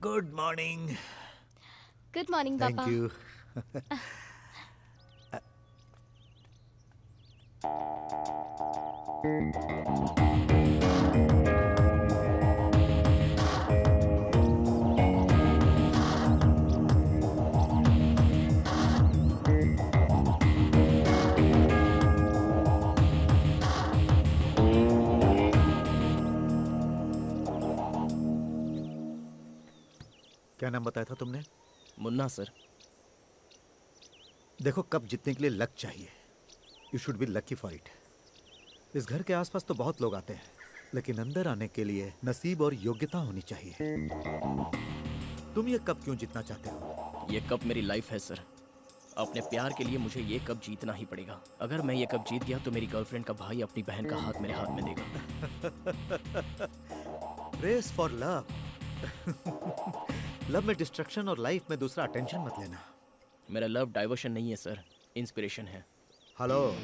Good morning. Good morning पापा। Thank you. क्या नाम बताया था तुमने? मुन्ना सर। देखो, कप जीतने के लिए लक चाहिए। You should be lucky for it. इस घर के आसपास तो बहुत लोग आते हैं, लेकिन अंदर आने के लिए नसीब और योग्यता होनी चाहिए। तुम ये कप क्यों जीतना चाहते हो? ये कप मेरी लाइफ है सर। अपने प्यार के लिए मुझे ये कप जीतना ही पड़ेगा। अगर मैं ये कप जीत गया तो मेरी गर्लफ्रेंड का भाई अपनी बहन का हाथ मेरे हाथ में देगा। Race for love. लव में डिस्ट्रक्शन और लाइफ में दूसरा अटेंशन मत लेना। मेरा लव डाइवर्शन नहीं है सर, इंस्पिरेशन है। हेलो,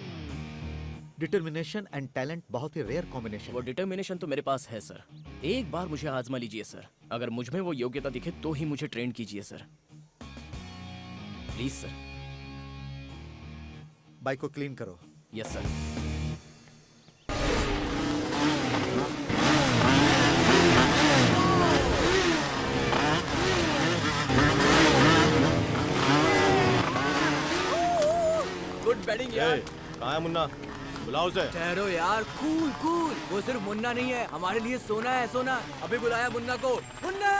डिटर्मिनेशन एंड टैलेंट बहुत ही रेयर कॉम्बिनेशन। वो डिटर्मिनेशन तो मेरे पास है सर। एक बार मुझे आजमा लीजिए सर। अगर मुझ में वो योग्यता दिखे तो ही मुझे ट्रेन कीजिए सर, प्लीज सर। बाइक को क्लीन करो। Yes sir. गुड बैटिंग यार। कहाँ है मुन्ना? बुलाओ उसे। ठहरो यार, कूल कूल। वो सिर्फ मुन्ना नहीं है, हमारे लिए सोना है सोना। अभी बुलाया मुन्ना को। मुन्ना!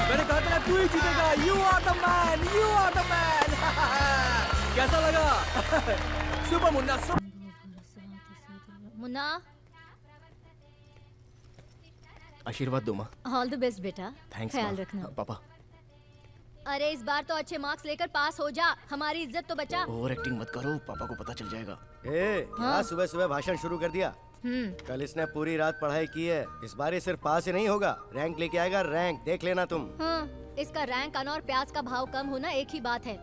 मैंने कहा था ना, तू ही जीतेगा। You are the man, you are the man। कैसा लगा? सुपर मुन्ना, मुन्ना, आशीर्वाद दो माँ। ऑल द बेस्ट बेटा। थैंक्स ख्याल माँ। रखना। पापा। अरे इस बार तो अच्छे मार्क्स लेकर पास हो जा, हमारी इज्जत तो बचा। ओवर एक्टिंग मत करो, पापा को पता चल जाएगा। क्या सुबह सुबह भाषण शुरू कर दिया? कल इसने पूरी रात पढ़ाई की है। इस बार ये सिर्फ पास ही नहीं होगा, रैंक लेके आएगा। रैंक देख लेना तुम। इसका रैंक आना और प्याज का भाव कम होना एक ही बात है।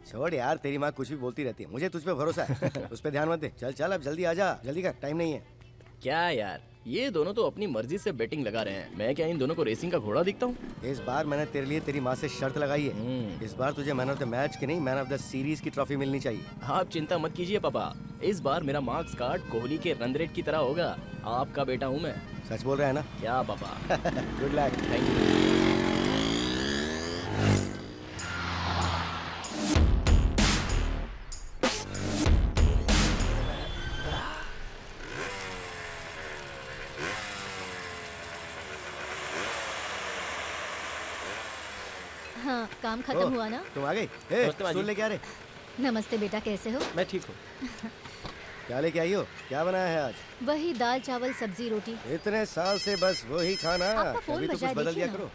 छोड़ यार, तेरी माँ कुछ भी बोलती रहती है। मुझे तुझ पे भरोसा है। उस पे ध्यान मत दे। चल चल, अब जल्दी आ जा। जल्दी का टाइम नहीं है। क्या यार, ये दोनों तो अपनी मर्जी से बेटिंग लगा रहे हैं। मैं क्या इन दोनों को रेसिंग का घोड़ा दिखता हूँ? इस बार मैंने तेरे लिए तेरी माँ से शर्त लगाई है। इस बार तुझे मैन ऑफ द मैच की नहीं, मैन ऑफ द सीरीज की ट्रॉफी मिलनी चाहिए। आप चिंता मत कीजिए पापा, इस बार मेरा मार्क्स कार्ड कोहली के रन रेट की तरह होगा। आपका बेटा हूँ मैं। सच बोल रहा है ना? क्या पापा? Good luck. Thank you. हाँ, काम खत्म हुआ ना? तुम आ गई? नमस्ते स्टूल लेके आ रहे? नमस्ते बेटा, कैसे हो? मैं ठीक हूँ। क्या लेके आई हो? क्या बनाया है आज? वही दाल चावल सब्जी रोटी। इतने साल से बस वही खाना। आपका फोन कभी तो बजा कुछ है, बदल देखिए दिया ना। करो।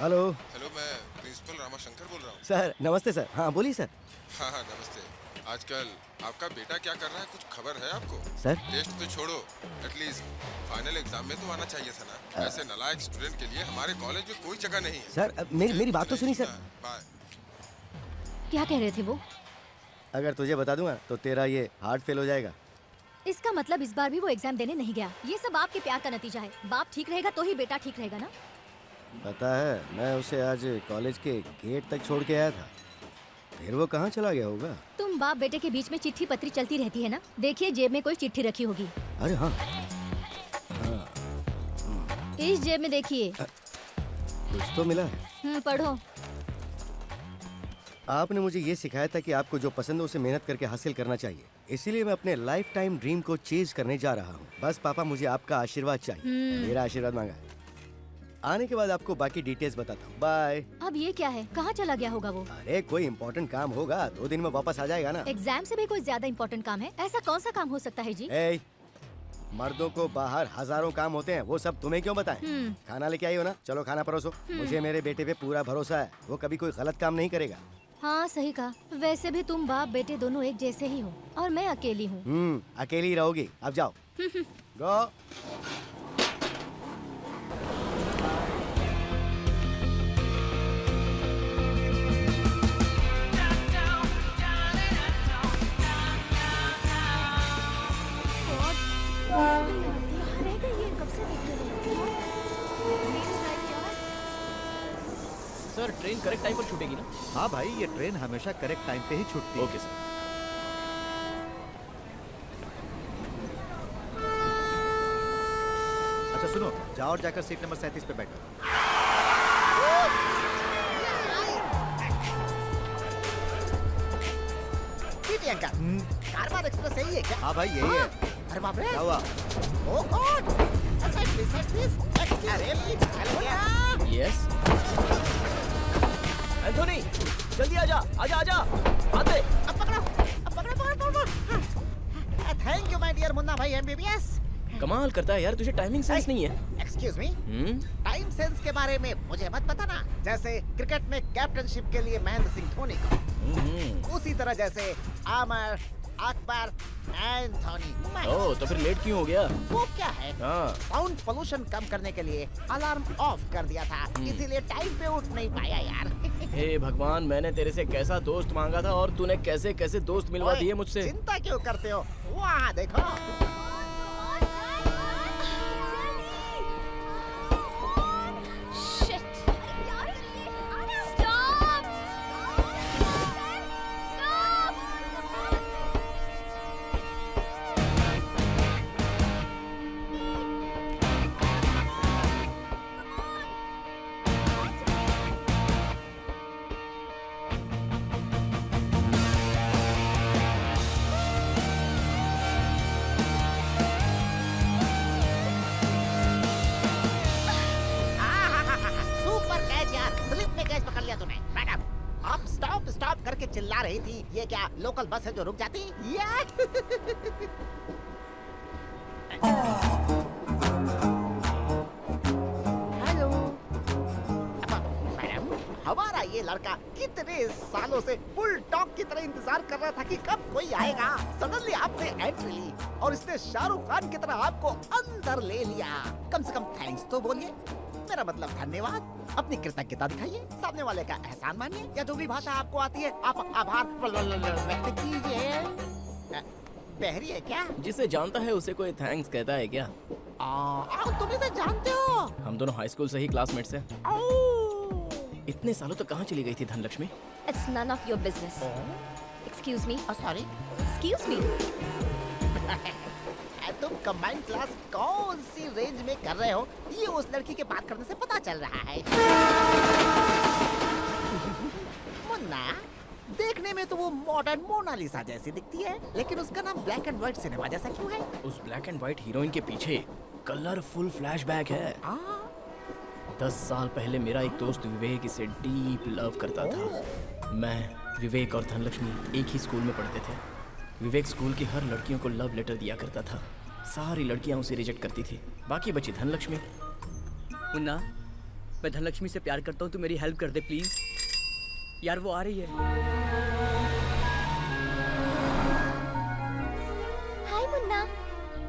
हेलो हेलो, मैं प्रिंसिपल रामाशंकर बोल रहा हूँ। सर। नमस्ते सर। हाँ बोलिए सर। हाँ हाँ, नमस्ते। आजकल आपका बेटा क्या कर रहा है, कुछ खबर है आपको? सर टेस्ट तो छोड़ो, एटलीस्ट फाइनल एग्जाम में तो आना चाहिए था ना। ऐसे नालायक स्टूडेंट के लिए हमारे कॉलेज में कोई जगह नहीं है। सर, मेरी बात तो सुनिए सर। बाय। क्या कह रहे थे वो? अगर तुझे बता दूंगा तो तेरा ये हार्ट फेल हो जाएगा। इसका मतलब इस बार भी वो एग्जाम देने नहीं गया। ये सब आपके प्यार का नतीजा है। बाप ठीक रहेगा तो ही बेटा ठीक रहेगा ना। पता है, मैं उसे आज कॉलेज के गेट तक छोड़ के आया था, फिर वो कहाँ चला गया होगा। तुम बाप बेटे के बीच में चिट्ठी पत्री चलती रहती है ना। देखिए, जेब में कोई चिट्ठी रखी होगी। अरे हाँ, इस जेब में देखिए। कुछ तो मिला है। पढ़ो। आपने मुझे ये सिखाया था कि आपको जो पसंद है उसे मेहनत करके हासिल करना चाहिए। इसीलिए मैं अपने लाइफ टाइम ड्रीम को चेज करने जा रहा हूँ। बस पापा मुझे आपका आशीर्वाद चाहिए। मेरा आशीर्वाद मांगा है। आने के बाद आपको बाकी डिटेल्स बताता हूँ। बाय। अब ये क्या है, कहाँ चला गया होगा वो? अरे कोई इम्पोर्टेंट काम होगा, 2 दिन में वापस आ जाएगा ना। एग्जाम से भी कोई ज्यादा इम्पोर्टेंट काम है? ऐसा कौन सा काम हो सकता है जी? ए, मर्दों को बाहर हजारों काम होते हैं, वो सब तुम्हें क्यों बताएं? खाना लेके आई हो ना, चलो खाना परोसो। मुझे मेरे बेटे पे पूरा भरोसा है, वो कभी कोई गलत काम नहीं करेगा। हाँ सही कहा। वैसे भी तुम बाप बेटे दोनों एक जैसे ही हो और मैं अकेली हूँ। अकेली ही रहोगी। अब जाओ। गो। सर ट्रेन करेक्ट टाइम पर छूटेगी ना? हाँ भाई, ये ट्रेन हमेशा करेक्ट टाइम पे ही छूटती है। Okay sir. अच्छा सुनो, जाओ और जाकर सीट नंबर 37 पे बैठो। कारवार एक्सप्रेस यही है क्या? हाँ भाई यही है। अरे बाप रे! क्या हुआ? ओह गॉड! यस। एंथोनी, जल्दी आजा, आजा आजा, आते। अब पकड़ो। Thank you my dear Munna भाई एमबीबीएस। कमाल करता है यार, तुझे टाइमिंग सेंस नहीं है। एक्सक्यूज मी, टाइम सेंस के बारे में मुझे मत बताना। जैसे क्रिकेट में कैप्टनशिप के लिए महेंद्र सिंह धोनी को, उसी तरह जैसे आमर, अकबर, एंथोनी। ओह, तो फिर लेट क्यों हो गया? वो क्या है, हाँ। साउंड पोल्यूशन कम करने के लिए अलार्म ऑफ कर दिया था, इसीलिए टाइम पे उठ नहीं पाया यार। हे भगवान, मैंने तेरे से कैसा दोस्त मांगा था और तूने कैसे कैसे दोस्त मिलवा दिए मुझसे। चिंता क्यों करते हो, वहाँ देखो। स्टॉप करके चिल्ला रही थी, ये क्या लोकल बस है जो रुक जाती? हेलो मैडम, हमारा ये लड़का कितने सालों से बुलडॉग की तरह इंतजार कर रहा था कि कब कोई आएगा। सडनली आपने एंट्री ली और इसने शाहरुख खान की तरह आपको अंदर ले लिया। कम से कम थैंक्स तो बोलिए, मेरा मतलब धन्यवाद। अपनी कृतज्ञता दिखाइए, सामने वाले का एहसान मानिए, या जो भी भाषा आपको आती है आप आभार व्यक्त कीजिए। बहरी है क्या? जिसे जानता है उसे कोई थैंक्स कहता है क्या? तुम इसे जानते हो? हम दोनों हाई स्कूल से ही क्लासमेट्स हैं। इतने सालों तक कहाँ चली गई थी Dhanlaxmi? It's none of your business. Excuse me. Sorry. Excuse me. तुम कंबाइंड क्लास कौन सी रेंज में कर रहे हो, ये उस लड़की के बात करने से पता चल रहा है। मुन्ना, देखने में तो वो मॉडर्न मोनालिसा जैसी दिखती है, लेकिन उसका नाम ब्लैक एंड व्हाइट सिनेमा जैसा क्यों है? उस ब्लैक एंड व्हाइट हीरोइन के पीछे कलरफुल फ्लैशबैक है। 10 साल पहले मेरा एक दोस्त विवेक इसे डीप लव करता था। मैं, विवेक और धनलक्ष्मी एक ही स्कूल में पढ़ते थे। विवेक स्कूल की हर लड़कियों को लव लेटर दिया करता था। सारी लड़कियां उसे रिजेक्ट करती थी, बाकी बची धनलक्ष्मी। मुन्ना, मैं धनलक्ष्मी से प्यार करता हूँ, तू मेरी हेल्प कर दे प्लीज। यार वो आ रही है। हाय मुन्ना।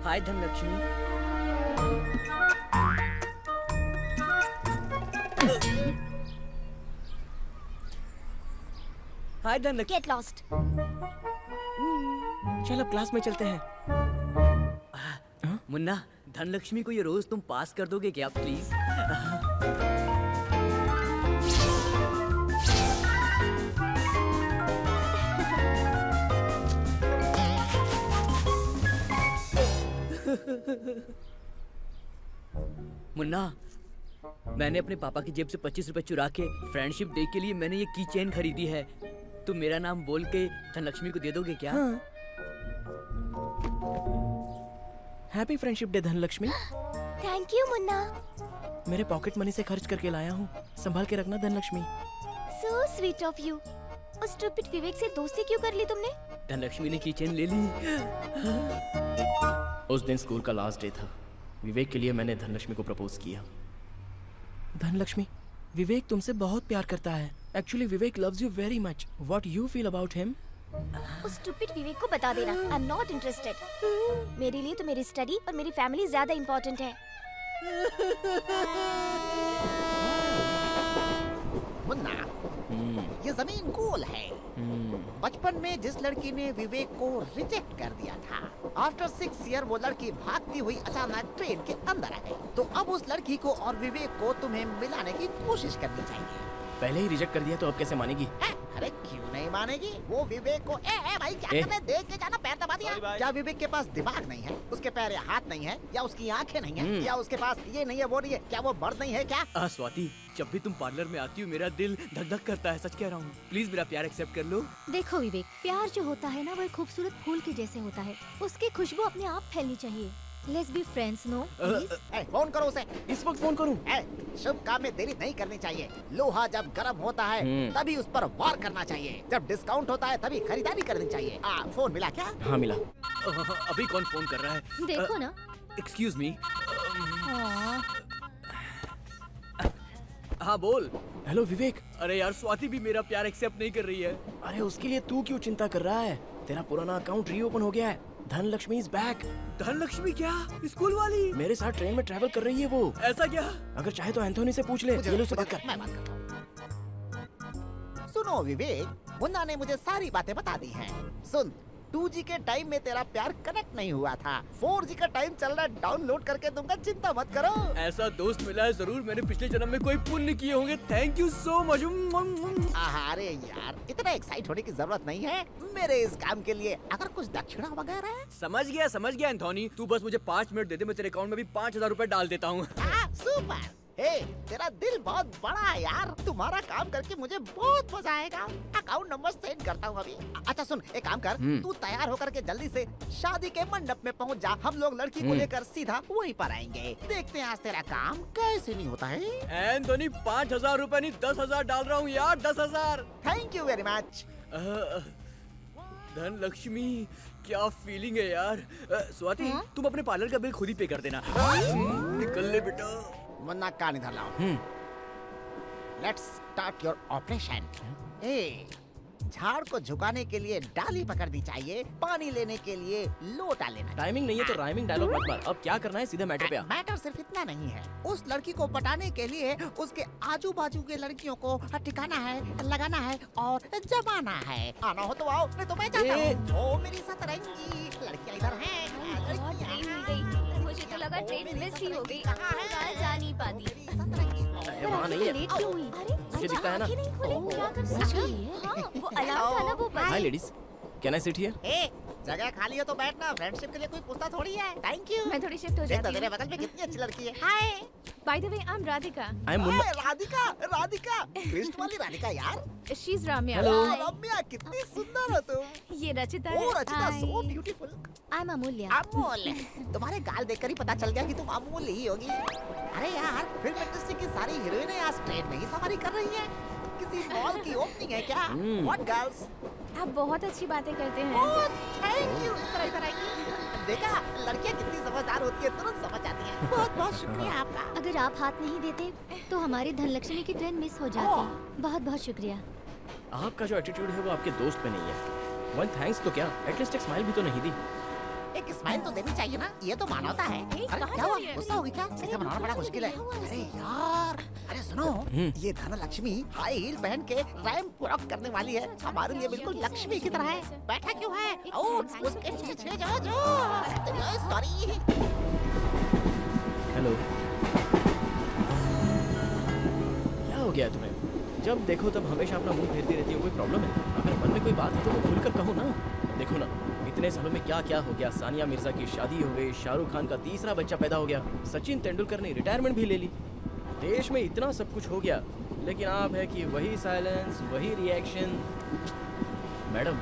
हाय धनलक्ष्मी। हाय धनलक्ष्मी। Get lost. चल अब क्लास में चलते हैं। मुन्ना, धनलक्ष्मी को ये रोज तुम पास कर दोगे क्या प्लीज? मुन्ना, मैंने अपने पापा की जेब से 25 रुपए चुरा के फ्रेंडशिप डे के लिए मैंने ये की चेन खरीदी है। तुम मेरा नाम बोल के धनलक्ष्मी को दे दोगे क्या? हाँ। Happy friendship day Dhanlaxmi. Thank you Munna. मेरे पॉकेट मनी से खर्च करके लाया हूँ, संभाल के रखना Dhanlaxmi. So sweet of you. उस स्टूपिड विवेक से दोस्ती क्यों कर ली तुमने? धनलक्ष्मी ने की चेन ले ली। उस दिन स्कूल का लास्ट डे था। विवेक के लिए मैंने धनलक्ष्मी को प्रपोज किया। धनलक्ष्मी, विवेक तुमसे बहुत प्यार करता है। Actually Vivek loves you very much. What you feel about him? उस स्टूपिड विवेक को बता देना आई एम नॉट इंटरेस्टेड। मेरे लिए तो मेरी स्टडी और मेरी फैमिली ज्यादा इम्पोर्टेंट है। मुन्ना, ये जमीन गोल है। बचपन में जिस लड़की ने विवेक को रिजेक्ट कर दिया था, आफ्टर 6 ईयर वो लड़की भागती हुई अचानक ट्रेन के अंदर आ गई। तो अब उस लड़की को और विवेक को तुम्हें मिलाने की कोशिश करनी चाहिए। पहले ही रिजेक्ट कर दिया तो अब कैसे मानेगी? अरे क्यों नहीं मानेगी? वो विवेक को ए भाई क्या कर रहे? देख के जाना, पैर दबा दिया। क्या विवेक के पास दिमाग नहीं है? उसके पैर या हाथ नहीं है? या उसकी आंखें नहीं है? या उसके पास ये नहीं है वो नहीं है? क्या वो मर्द नहीं है क्या? स्वाति, जब भी तुम पार्लर में आती हो मेरा दिल धक धक करता है, सच कह रहा हूँ। प्लीज मेरा प्यार एक्सेप्ट कर लो। देखो विवेक, प्यार जो होता है ना वो एक खूबसूरत फूल के जैसे होता है। उसकी खुशबू अपने आप फैलनी चाहिए। Let's be friends, no? Please? Phone करो उसे। इस वक्त फोन करूं? शुभ काम में देरी नहीं करनी चाहिए। लोहा जब गर्म होता है तभी उस पर वार करना चाहिए। जब डिस्काउंट होता है तभी खरीदारी करनी चाहिए। फोन मिला क्या? हाँ मिला। अभी कौन फोन कर रहा है? देखो ना। Excuse me. हाँ बोल। हेलो विवेक। अरे यार, स्वाति भी मेरा प्यार एक्सेप्ट नहीं कर रही है। अरे उसके लिए तू क्यों चिंता कर रहा है? तेरा पुराना अकाउंट रीओपन हो गया है। Dhanlaxmi is back. धनलक्ष्मी क्या? स्कूल वाली? मेरे साथ ट्रेन में ट्रैवल कर रही है वो। ऐसा क्या? अगर चाहे तो एंथोनी से पूछ ले। ये लो, से बात कर। मैं बात करता हूँ। सुनो विवेक, मुन्ना ने मुझे सारी बातें बता दी हैं। सुन, 2G के टाइम में तेरा प्यार कनेक्ट नहीं हुआ था। 4G का टाइम चल रहा है, डाउनलोड करके दूंगा, चिंता मत करो। ऐसा दोस्त मिला है, जरूर मैंने पिछले जन्म में कोई पुण्य किए होंगे। Thank you so much. अरे यार, इतना एक्साइट होने की जरूरत नहीं है मेरे इस काम के लिए। अगर कुछ दक्षिणा वगैरह। समझ गया एंथोनी। तू बस मुझे 5 मिनट दे दे, मैं तेरे अकाउंट में भी 5,000 रुपए डाल देता हूँ। सुपर। तेरा दिल बहुत बड़ा है यार। तुम्हारा काम करके मुझे बहुत मजा आएगा। अकाउंट नंबर सेंड करता हूँ अभी। अच्छा सुन, एक काम कर, तू तैयार होकर के जल्दी से शादी के मंडप में पहुँच जा। हम लोग लड़की को लेकर सीधा वहीं पर आएंगे। देखते हैं आज तेरा काम कैसे नहीं होता है। एंथोनी, 5,000 रुपए नहीं 10,000 डाल रहा हूँ यार, 10,000। Thank you very much. Dhanlaxmi, क्या फीलिंग है यार। स्वाति, तुम अपने पार्लर का बिल खुद ही पे कर देना। निकल ले बेटा। मुन्ना, कान इधर लाओ। Let's start your operation. झाड़ को झुकाने के लिए डाली पकड़नी चाहिए, पानी लेने के लिए लोटा लेना। टाइमिंग नहीं है तो राइमिंग डायलॉग मत मार। अब क्या करना है, सीधे मैटर पे आ। मैटर सिर्फ इतना नहीं है। उस लड़की को पटाने के लिए उसके आजू बाजू के लड़कियों को ठिकाना है, लगाना है और जमाना है। आना हो तो आओ, नहीं तो मैं जाता हूँ। ओ मेरी सतरंगी लड़कियाँ इधर हैं। ट्रेन मिल गई। मुझे तो लगा ट्रेन मिस ही हो गई। जा नहीं पाती। वहाँ नहीं है। लेट क्यों हुई? मुझे दिखता है ना। क्या कर सकती है? हाँ, वो अलार्म था ना, वो हाय ladies, can I sit here? जगह खाली हो तो बैठना। फ्रेंडशिप के लिए कोई पूछता थोड़ी है। Thank you. मैं थोड़ी शिफ्ट हो जाती हूँ। तेरे बगल में कितनी अच्छी लड़की है। Hi. By the way, I am Radhika. I am Munna. Radhika, Radhika, Krishna वाली राधिका यार। शी इज रम्या। रम्या, कितनी सुंदर हो तुम। ये रचिता ओ है। Rachita, so beautiful. I am अमूल्य। अमूल्य, तुम्हारे गाल देखकर ही पता चल गया कि तुम अमूल्य ही होगी। अरे यार, फिल्म इंडस्ट्री की सारी हीरोइनें आज ट्रेन में ही सवारी कर रही हैं। किसी मॉल की ओपनिंग है क्या? What girls? आप बहुत अच्छी बातें करते हैं। Oh, thank you। इधर आइए। देखा, लड़कियाँ कितनी समझदार होती है, तुरंत समझ जाती हैं। बहुत बहुत शुक्रिया आपका। अगर आप हाथ नहीं देते तो हमारी धनलक्ष्मी की ट्रेन मिस हो जाती। बहुत बहुत शुक्रिया। आपका जो एटीट्यूड है वो आपके दोस्त में नहीं है। वन थैंक्स तो क्या, एटलीस्ट एक स्माइल भी तो नहीं दी। एक स्माइल तो देनी चाहिए ना, ये तो मानवता है। अरे क्या हुआ, गुस्सा होगी क्या? इसे मनाना बड़ा मुश्किल है। अरे यार, अरे सुनो, ये धनलक्ष्मी हाई हील पहन के रैंप वॉक करने वाली है। हमारे लिए बिल्कुल लक्ष्मी की तरह है। बैठा क्यों है? उसके पीछे जो सॉरी। हेलो, क्या हो गया तुम्हें? जब देखो तब हमेशा अपना मुंह फेरती रहती हो। कोई प्रॉब्लम है? अगर मन में कोई बात है तो वो खुलकर कहो ना। देखो ना, इतने सालों में क्या क्या हो गया। सानिया मिर्जा की शादी हो गई, शाहरुख खान का तीसरा बच्चा पैदा हो गया, सचिन तेंदुलकर ने रिटायरमेंट भी ले ली। देश में इतना सब कुछ हो गया, लेकिन आप है कि वही साइलेंस, वही रिएक्शन। मैडम,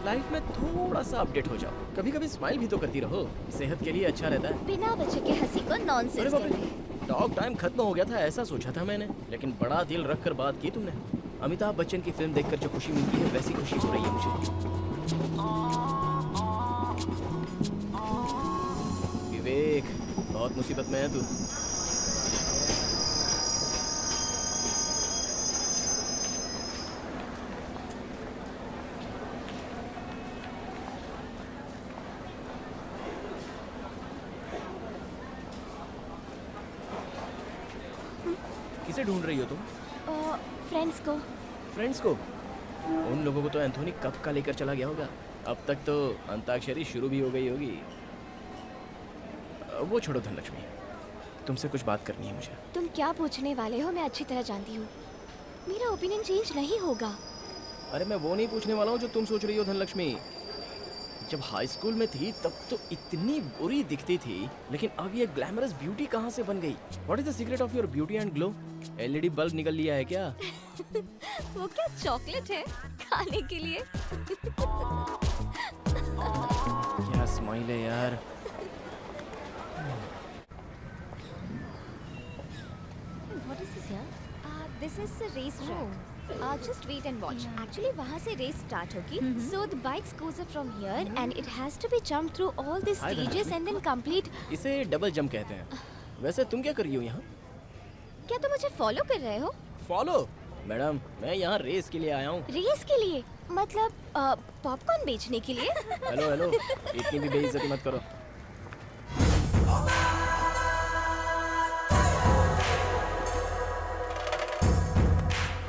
लाइफ में थोड़ा सा अपडेट हो जाओ। कभी कभी स्माइल भी तो करती रहो, सेहत के लिए अच्छा रहता है। बिना वजह के हंसी को नॉनसेंस कहते हैं। टॉक टाइम खत्म हो गया था ऐसा सोचा था मैंने, लेकिन बड़ा दिल रख कर बात की तुमने। अमिताभ बच्चन की फिल्म देखकर जो खुशी मिलती है वैसी खुशी हो रही है मुझे। विवेक, बहुत मुसीबत में है तू। किसे ढूंढ रही हो तुम? फ्रेंड्स को। फ्रेंड्स को? उन लोगों को तो एंथोनी कब का लेकर चला गया होगा। अब तक तो अंताक्षरी शुरू भी हो गई होगी। वो छोड़ो धनलक्ष्मी, तुमसे कुछ बात करनी है मुझे। तुम क्या पूछने वाले हो मैं अच्छी तरह जानती हूँ। मेरा ओपिनियन चेंज नहीं होगा। अरे मैं वो नहीं पूछने वाला हूँ जो तुम सोच रही हो धनलक्ष्मी। जब हाई स्कूल में थी तब तो इतनी बुरी दिखती थी, लेकिन अब ये ग्लैमरस ब्यूटी कहाँ से बन गई? What is the secret of your beauty and glow? LED bulb निकल लिया है क्या? वो क्या चॉकलेट है खाने के लिए? क्या स्माइल है यार। What is this here? This is the race track. Just wait and watch. Actually, वहाँ से race start होगी. So the bikes goes up from here and it has to be jumped through all these Hi, stages and then complete. इसे double jump कहते हैं। वैसे तुम क्या कर रही हो यहाँ? क्या तुम मुझे फॉलो कर रहे हो? फॉलो? मैडम, मैं यहाँ रेस के लिए आया हूँ। रेस के लिए? मतलब पॉपकॉर्न बेचने के लिए? हेलो हेलो, इतनी भी बेइज्जती मत करो।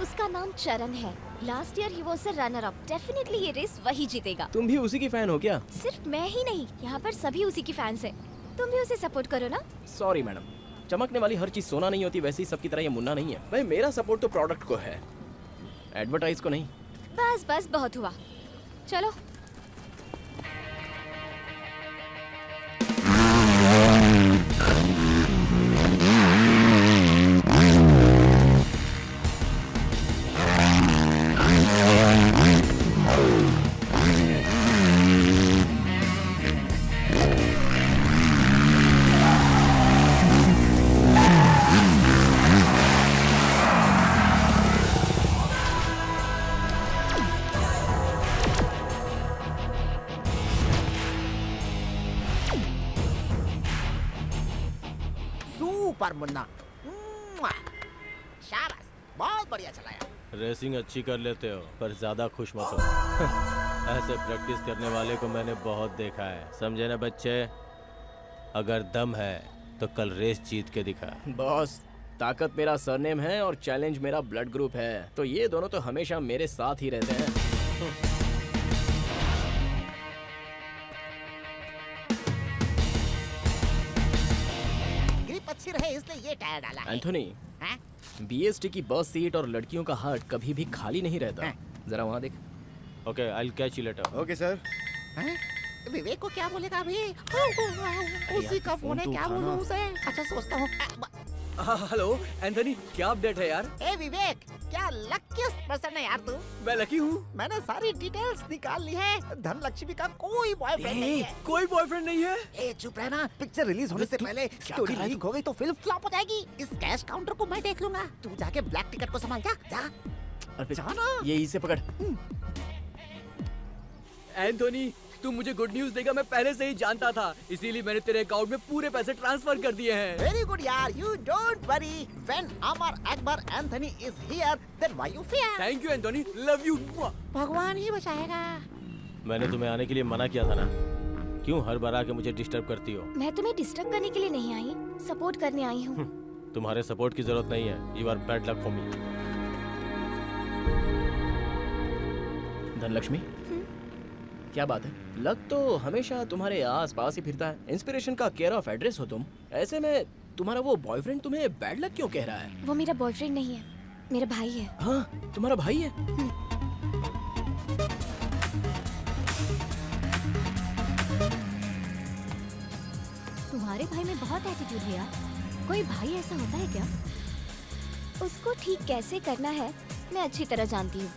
उसका नाम चरण है। Last year he was a runner up. Definitely ये रेस वही जीतेगा। तुम भी उसी की फैन हो क्या? सिर्फ मैं ही नहीं, यहाँ पर सभी उसी की फैंस हैं। तुम भी उसे सपोर्ट करो ना। सॉरी मैडम, चमकने वाली हर चीज सोना नहीं होती, वैसे ही सबकी तरह ये मुन्ना नहीं है। भाई मेरा सपोर्ट तो प्रोडक्ट को है, एडवर्टाइज को नहीं। बस बस बहुत हुआ, चलो। सुपर मुन्ना, शाबाश, बहुत बढ़िया चलाया। रेसिंग अच्छी कर लेते हो पर ज्यादा खुश मत हो। ऐसे प्रैक्टिस करने वाले को मैंने बहुत देखा है, समझे ना बच्चे? अगर दम है तो कल रेस जीत के दिखा। बॉस, ताकत मेरा सरनेम है और चैलेंज मेरा ब्लड ग्रुप है, तो ये दोनों तो हमेशा मेरे साथ ही रहते हैं। ग्रिप अच्छी रहे इसलिए ये टायर डाला है। एंथोनी, बीएसटी की बस सीट और लड़कियों का हार्ट कभी भी खाली नहीं रहता। जरा वहाँ देख। Okay, I will catch you later. Okay sir. Vivek को क्या बोलेगा अभी? उसी का फोन है, क्या बोलूं उसे? अच्छा सोचता हूँ। हेलो एंथनी, क्या अपडेट है यार? ए विवेक, क्या लकीस्ट पर्सन है यार तू। मैं लकी हूँ। मैंने सारी डिटेल्स निकाल ली है। धनलक्ष्मी का कोई बॉयफ्रेंड नहीं है। कोई बॉयफ्रेंड नहीं है? ए चुप रहना, पिक्चर रिलीज होने से पहले स्टोरी लीक हो गई तो फिल्म फ्लॉप हो जाएगी। इस कैश काउंटर को मैं देख लूंगा, तू जाके ब्लैक टिकट को संभाल। जा जाना। ये इसे पकड़। एंथोनी, तू मुझे गुड न्यूज देगा मैं पहले से ही जानता था, इसीलिए मैंने तेरे अकाउंट में पूरे पैसे ट्रांसफर कर दिए हैं। वेरी गुड यार, you don't worry. When Amar Akbar Anthony is here, then why you fear? Thank you Anthony, love you. भगवान ही बचाएगा। मैंने तुम्हें आने के लिए मना किया था ना, क्यों हर बार आके मुझे डिस्टर्ब करती हो? मैं तुम्हें डिस्टर्ब करने के लिए नहीं आई, सपोर्ट करने आई हूँ। तुम्हारे सपोर्ट की जरूरत नहीं है। You are bad luck for me. Dhanlakshmi, क्या बात है? लक तो हमेशा तुम्हारे आस पास ही फिरता है। इंस्पिरेशन का केयर ऑफ एड्रेस हो तुम। ऐसे में तुम्हारा वो बॉयफ्रेंड तुम्हें बैड लक क्यों कह रहा है? वो मेरा बॉयफ्रेंड नहीं है, मेरा भाई है। हाँ, तुम्हारा भाई है? तुम्हारे भाई में बहुत एटीट्यूड है यार। कोई भाई ऐसा होता है क्या? उसको ठीक कैसे करना है मैं अच्छी तरह जानती हूँ।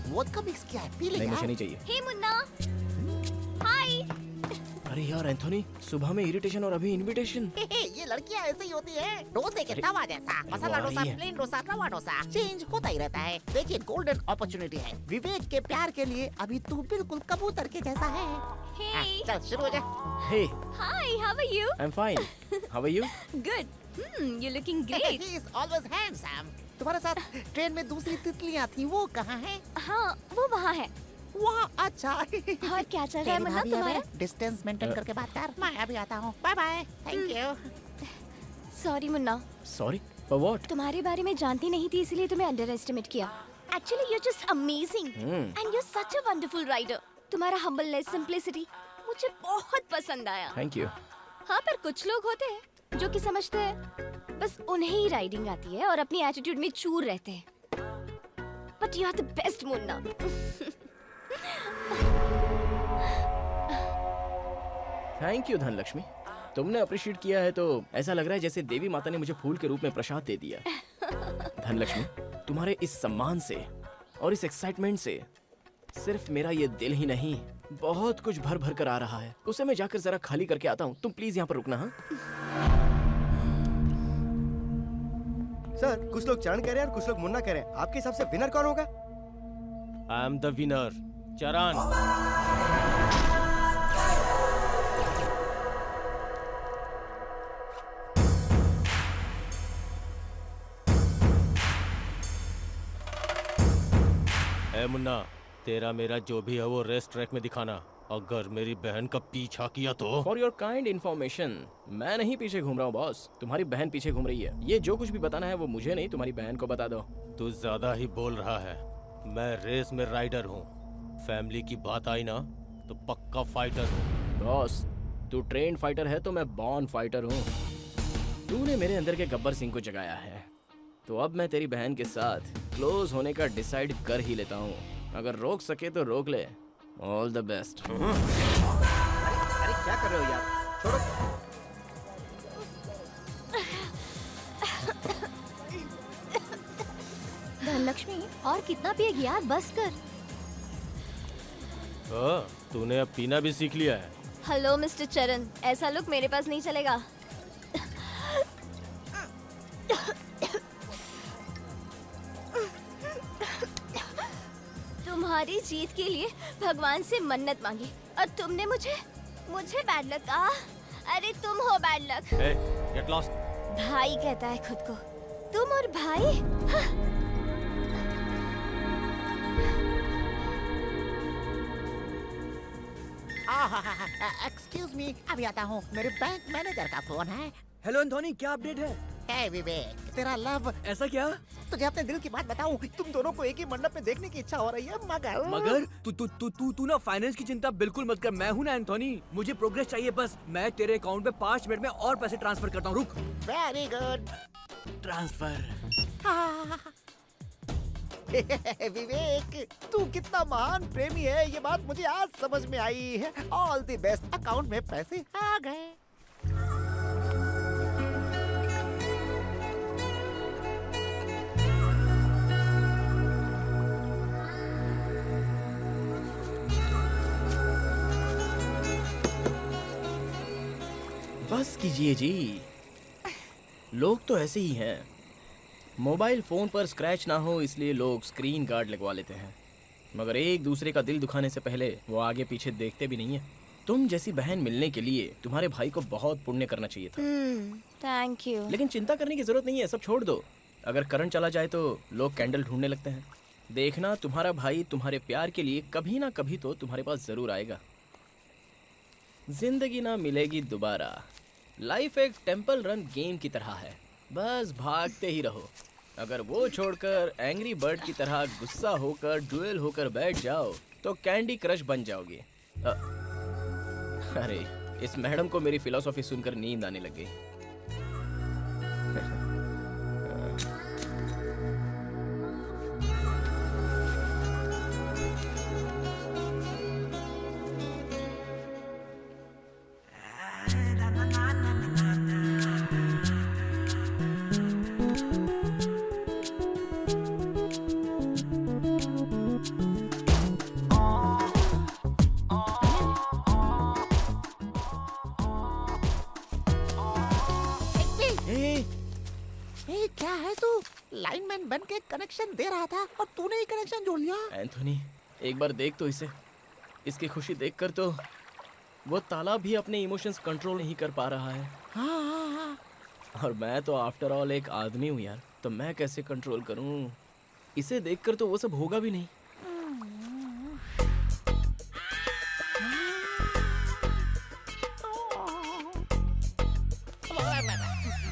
वोदका मिक्स किया है, पी ले नहीं, यार। मुझे नहीं चाहिए। हे मुन्ना, हाय। अरे यार एंथोनी, सुबह में इरिटेशन और अभी इनविटेशन। ये लड़कियां ऐसे ही होती है, डोसे के तवा जैसा, मसाला वो आ डोसा, रही है। प्लेन डोसा, रवा डोसा, चेंज होता ही रहता है। देखिए गोल्डन अपॉर्चुनिटी है विवेक के प्यार के लिए, अभी तू बिल्कुल कबूतर के जैसा है। हे, चल शुरू हो जा। Hey, hi, how are you? I am fine. How are you? Good. You looking great. He is always handsome। तुम्हारे साथ ट्रेन में दूसरी तितलियां थी, वो कहाँ है? हाँ, वो वहाँ है। वहाँ, अच्छा। और क्या चल रहा है मुन्ना तुम्हारा? डिस्टेंस मेंटेन करके बात कर, मैं अभी आता हूँ। Bye bye, thank you. Sorry Munna, sorry for what? तुम्हारे बारे में जानती नहीं थी इसलिए तुम्हें अंडर एस्टिमेट किया। Actually you are just amazing and you are such a wonderful rider. तुम्हारा हम्बलनेस, सिंप्लिसिटी मुझे बहुत पसंद आया। Thank you. हाँ, पर कुछ लोग होते हैं जो कि समझते हैं बस उन्हें ही राइडिंग आती है और अपनी एटीट्यूड में चूर रहते हैं। But you are the best Munna. Thank you Dhanlakshmi, तुमने अप्रिशिएट किया है तो ऐसा लग रहा है जैसे देवी माता ने मुझे फूल के रूप में प्रसाद दे दिया। धनलक्ष्मी, तुम्हारे इस सम्मान से और इस एक्साइटमेंट से सिर्फ मेरा ये दिल ही नहीं, बहुत कुछ भर भर कर आ रहा है। उसे मैं जाकर जरा खाली करके आता हूँ, तुम प्लीज यहाँ पर रुकना। हाँ सर, कुछ लोग चरण कह रहे हैं और कुछ लोग मुन्ना कह रहे हैं। आपके हिसाब से विनर कौन होगा? आई एम द विनर, चरण। ए मुन्ना, तेरा मेरा जो भी है वो रेस ट्रैक में दिखाना। अगर मेरी बहन का पीछा किया तो। फॉर योर काइंड इन्फॉर्मेशन, मैं नहीं पीछे घूम रहा हूँ बॉस, तुम्हारी बहन पीछे घूम रही है। ये जो कुछ भी बताना है वो मुझे नहीं, तुम्हारी बहन को बता दो। तू ज्यादा ही बोल रहा है। मैं रेस में राइडर हूँ, फैमिली की बात आई ना तो पक्का फाइटर हूँ। बॉस, तू ट्रेन फाइटर है तो मैं बॉर्न फाइटर हूँ। तूने मेरे अंदर के गब्बर सिंह को जगाया है, तो अब मैं तेरी बहन के साथ क्लोज होने का डिसाइड कर ही लेता हूँ। अगर रोक सके तो रोक ले। All the best. अरे क्या कर रहे हो यार, छोड़ो। धनलक्ष्मी, और कितना पिएगी यार, बस कर। तूने अब पीना भी सीख लिया है। हेलो मिस्टर चरण, ऐसा लुक मेरे पास नहीं चलेगा। तुम्हारी जीत के लिए भगवान से मन्नत मांगी और तुमने मुझे बैड लक कहा। अरे तुम हो बैड लक। Get lost. भाई कहता है खुद को, तुम और भाई। हाँ। एक्सक्यूज मी, अभी आता हूँ। मेरे बैंक मैनेजर का फोन है। हेलो एंथोनी, क्या अपडेट है? हे विवेक, तेरा लव। ऐसा क्या? तुझे अपने दिल की बात बताऊं, तुम दोनों को एक ही मंडप में देखने की इच्छा हो रही है, मगर तू ना फाइनेंस की चिंता बिल्कुल मत कर। मैं हूँ ना एंथोनी, मुझे प्रोग्रेस चाहिए बस। मैं तेरे अकाउंट में 5 मिनट में और पैसे ट्रांसफर करता हूँ। रुक। Very good. ट्रांसफर। विवेक, तू कितना महान प्रेमी है, ये बात मुझे आज समझ में आई है। All the best. अकाउंट में पैसे आ गए। बस कीजिए जी, लोग तो ऐसे ही हैं। मोबाइल फोन पर स्क्रैच ना हो इसलिए लोग स्क्रीन गार्ड लगवा लेते हैं, मगर एक दूसरे का दिल दुखाने से पहले वो आगे पीछे देखते भी नहीं है। तुम जैसी बहन मिलने के लिए तुम्हारे भाई को बहुत पुण्य करना चाहिए था। Thank you. लेकिन चिंता करने की जरूरत नहीं है, सब छोड़ दो। अगर करंट चला जाए तो लोग कैंडल ढूंढने लगते हैं। देखना, तुम्हारा भाई तुम्हारे प्यार के लिए कभी ना कभी तो तुम्हारे पास जरूर आएगा। जिंदगी ना मिलेगी दोबारा। लाइफ एक टेंपल रन गेम की तरह है, बस भागते ही रहो। अगर वो छोड़कर एंग्री बर्ड की तरह गुस्सा होकर डुएल होकर बैठ जाओ तो कैंडी क्रश बन जाओगे। अरे, इस मैडम को मेरी फिलॉसफी सुनकर नींद आने लग गई। क्या है तू? लाइनमैन बन के कनेक्शन दे रहा था और तूने ही कनेक्शन जोड़ लिया। एंथोनी, एक बार देख तो इसे। इसकी खुशी देखकर तो वो ताला भी अपने इमोशंस कंट्रोल नहीं कर पा रहा है। हाँ। और मैं तो आफ्टर ऑल एक आदमी हूँ यार, तो मैं कैसे कंट्रोल करूँ? इसे देखकर तो वो सब होगा भी नहीं।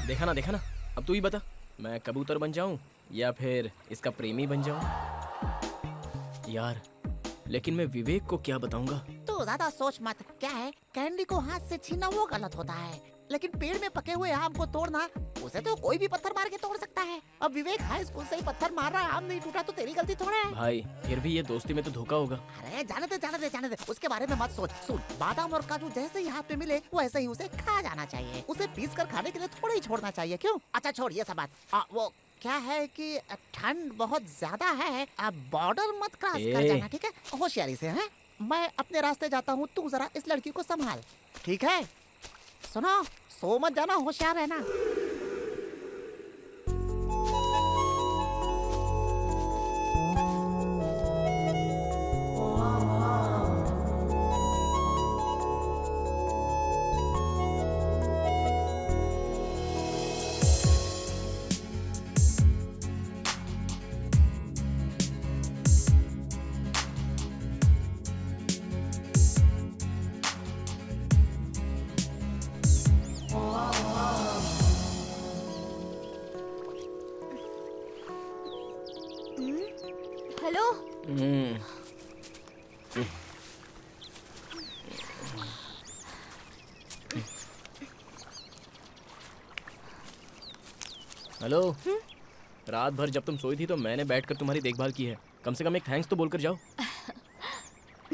देखा ना, अब तू ही बता, मैं कबूतर बन जाऊं या फिर इसका प्रेमी बन जाऊं? यार, लेकिन मैं विवेक को क्या बताऊंगा? तू ज्यादा सोच मत। क्या है, कैंडी को हाथ से छीनना वो गलत होता है, लेकिन पेड़ में पके हुए आम को तोड़ना, उसे तो कोई भी पत्थर मार के तोड़ सकता है। अब विवेक हाई स्कूल से ही पत्थर मार रहा है, आम नहीं टूटा तो तेरी गलती थोड़ा है। भाई, फिर भी ये दोस्ती में तो धोखा होगा। अरे जाने दे, उसके बारे में मत सोच। सुन, बादाम और काजू जैसे ही हाथ में मिले वैसे ही उसे खा जाना चाहिए। उसे पीस कर खाने के लिए थोड़ा ही छोड़ना चाहिए। क्यों? अच्छा छोड़ ये सब बात। वो क्या है कि ठंड बहुत ज्यादा है, आप बॉर्डर मत क्रॉस कर जाना, ठीक है? होशियारी से। हैं? मैं अपने रास्ते जाता हूँ, तू जरा इस लड़की को संभाल, ठीक है? सुनो, सो मत जाना, होशियार रहना। हेलो। हेलो। रात भर जब तुम सोई थी तो मैंने बैठकर तुम्हारी देखभाल की है। कम से कम एक थैंक्स तो बोलकर जाओ।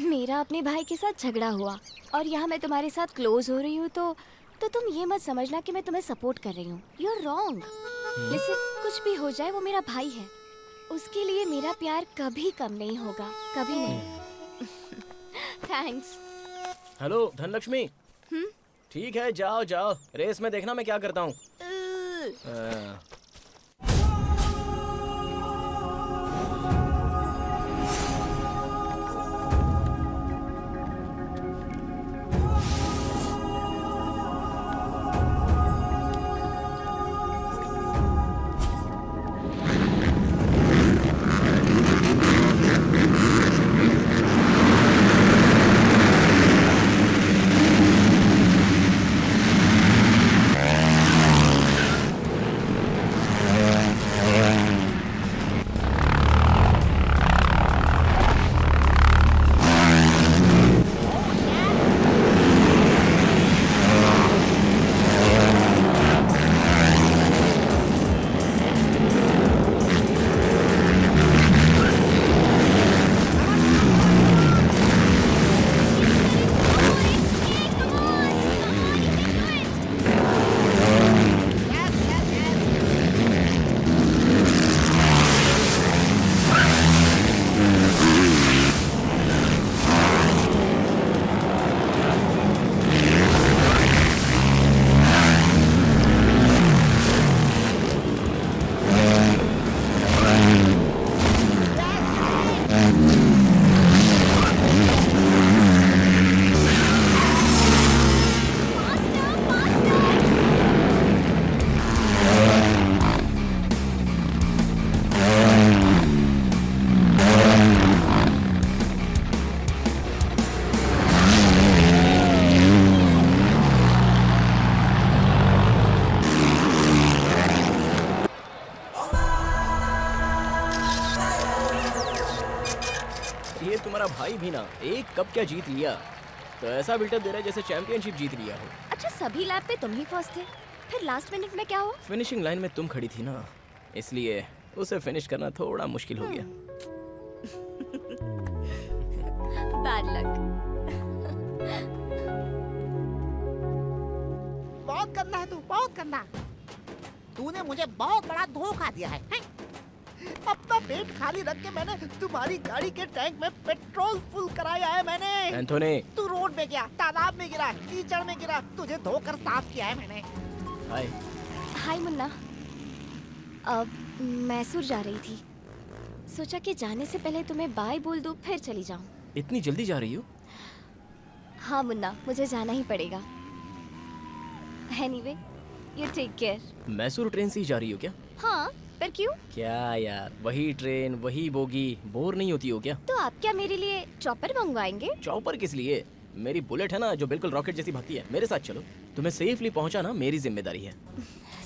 मेरा अपने भाई के साथ झगड़ा हुआ और यहाँ मैं तुम्हारे साथ क्लोज हो रही हूँ तो तुम ये मत समझना कि मैं तुम्हें सपोर्ट कर रही हूँ। You are wrong. लिसन, कुछ भी हो जाए वो मेरा भाई है, उसके लिए मेरा प्यार कभी कम नहीं होगा, कभी नहीं। थैंक्स। हेलो धनलक्ष्मी। ठीक है, जाओ जाओ, रेस में देखना मैं क्या करता हूँ। ये तुम्हारा भाई भी ना एक कप क्या जीत लिया, तो ऐसा बिल्डअप दे रहा है जैसे चैंपियनशिप जीत लिया हो। अच्छा, सभी लैप पे तुम ही फर्स्ट थे, फिर लास्ट मिनट में क्या हुआ? फिनिशिंग लाइन में तुम खड़ी थी ना, इसलिए उसे फिनिश करना थोड़ा मुश्किल हो गया। Bad luck. बहुत गंदा है तू, बहुत गंदा। तूने मुझे बहुत बड़ा धोखा दिया है? अपना पेट खाली रख के मैंने तुम्हारी गाड़ी के टैंक में पेट्रोल फुल कराया है मैंने। एंथोनी, तू रोड में गया, तालाब में गिरा, कीचड़ में गिरा, तुझे धोकर साफ किया है मैंने। हाय। हाय मुन्ना। अब मैसूर जा रही थी, सोचा कि जाने से पहले तुम्हें बाय बोल दूं फिर चली जाऊं। इतनी जल्दी जा रही हो? हाँ मुन्ना, मुझे जाना ही पड़ेगा। Anyway, you take care. Mysore train से ही जा रही हो क्या? हाँ, पर क्यों? क्या यार, वही ट्रेन वही बोगी, बोर नहीं होती हो क्या? तो आप क्या मेरे लिए चॉपर मंगवाएंगे? चॉपर किस लिए? मेरी बुलेट है ना, जो बिल्कुल रॉकेट जैसी भागती है। मेरे साथ चलो, तुम्हें सेफली पहुंचाना मेरी जिम्मेदारी है।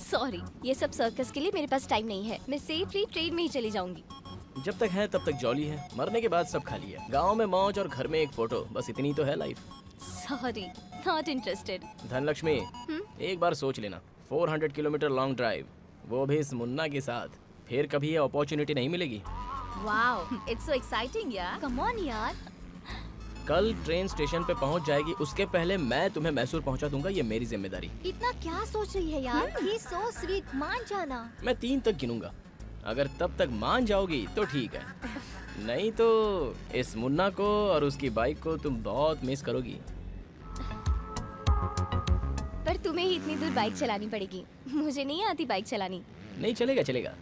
सॉरी, ये सब सर्कस के लिए मेरे पास टाइम नहीं है। मैं सेफली ट्रेन में ही चली जाऊंगी। जब तक है तब तक जॉली है, मरने के बाद सब खाली है। गांव में मौज और घर में एक फोटो, बस इतनी तो है life. Sorry, not interested. Dhanlaxmi, एक बार सोच लेना, 400 किलोमीटर लॉन्ग ड्राइव, वो भी इस मुन्ना के साथ, फिर कभी ये अपॉर्चुनिटी नहीं मिलेगी। वाओ, इट्स सो एक्साइटिंग यार। कम ऑन यार। कल ट्रेन स्टेशन पे पहुंच जाएगी, उसके पहले मैं तुम्हें मैसूर पहुंचा दूंगा, ये मेरी जिम्मेदारी। इतना क्या सोच रही है यार? ही सो स्वीट, मान जाना। मैं 3 तक गिनूंगा, अगर तब तक मान जाओगी तो ठीक है, नहीं तो इस मुन्ना को और उसकी बाइक को तुम बहुत मिस करोगी। पर तुम्हें ही इतनी दूर बाइक चलानी पड़ेगी, मुझे नहीं आती बाइक चलानी। नहीं चलेगा चलेगा,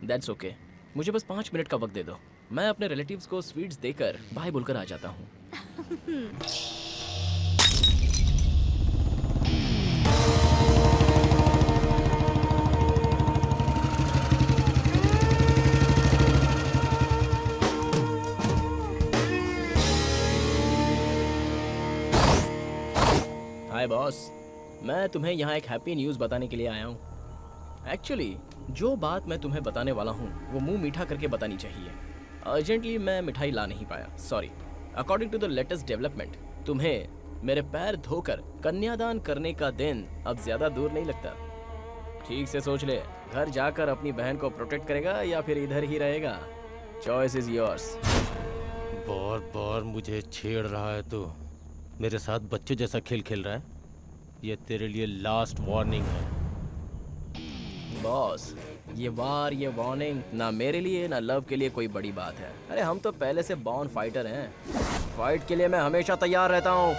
दैट्स ओके। मुझे बस 5 मिनट का वक्त दे दो, मैं अपने रिलेटिव्स को स्वीट्स देकर बाय बोलकर आ जाता हूँ। हाय बॉस, मैं तुम्हें यहाँ एक हैप्पी न्यूज़ बताने के लिए आया हूँ। एक्चुअली जो बात मैं तुम्हें बताने वाला हूँ वो मुंह मीठा करके बतानी चाहिए। अर्जेंटली मैं मिठाई ला नहीं पाया, sorry. According to the latest development, तुम्हें मेरे पैर धोकर कन्यादान करने का दिन अब ज्यादा दूर नहीं लगता। ठीक से सोच ले, घर जाकर अपनी बहन को प्रोटेक्ट करेगा या फिर इधर ही रहेगा? Choice is yours. बार बार मुझे छेड़ रहा है तू, मेरे साथ बच्चे जैसा खेल खेल रहा है। ये तेरे लिए लास्ट वार्निंग है। बॉस, ये वार ये वार्निंग ना मेरे लिए ना लव के लिए कोई बड़ी बात है। अरे हम तो पहले से बॉर्न फाइटर हैं, फाइट के लिए मैं हमेशा तैयार रहता हूँ।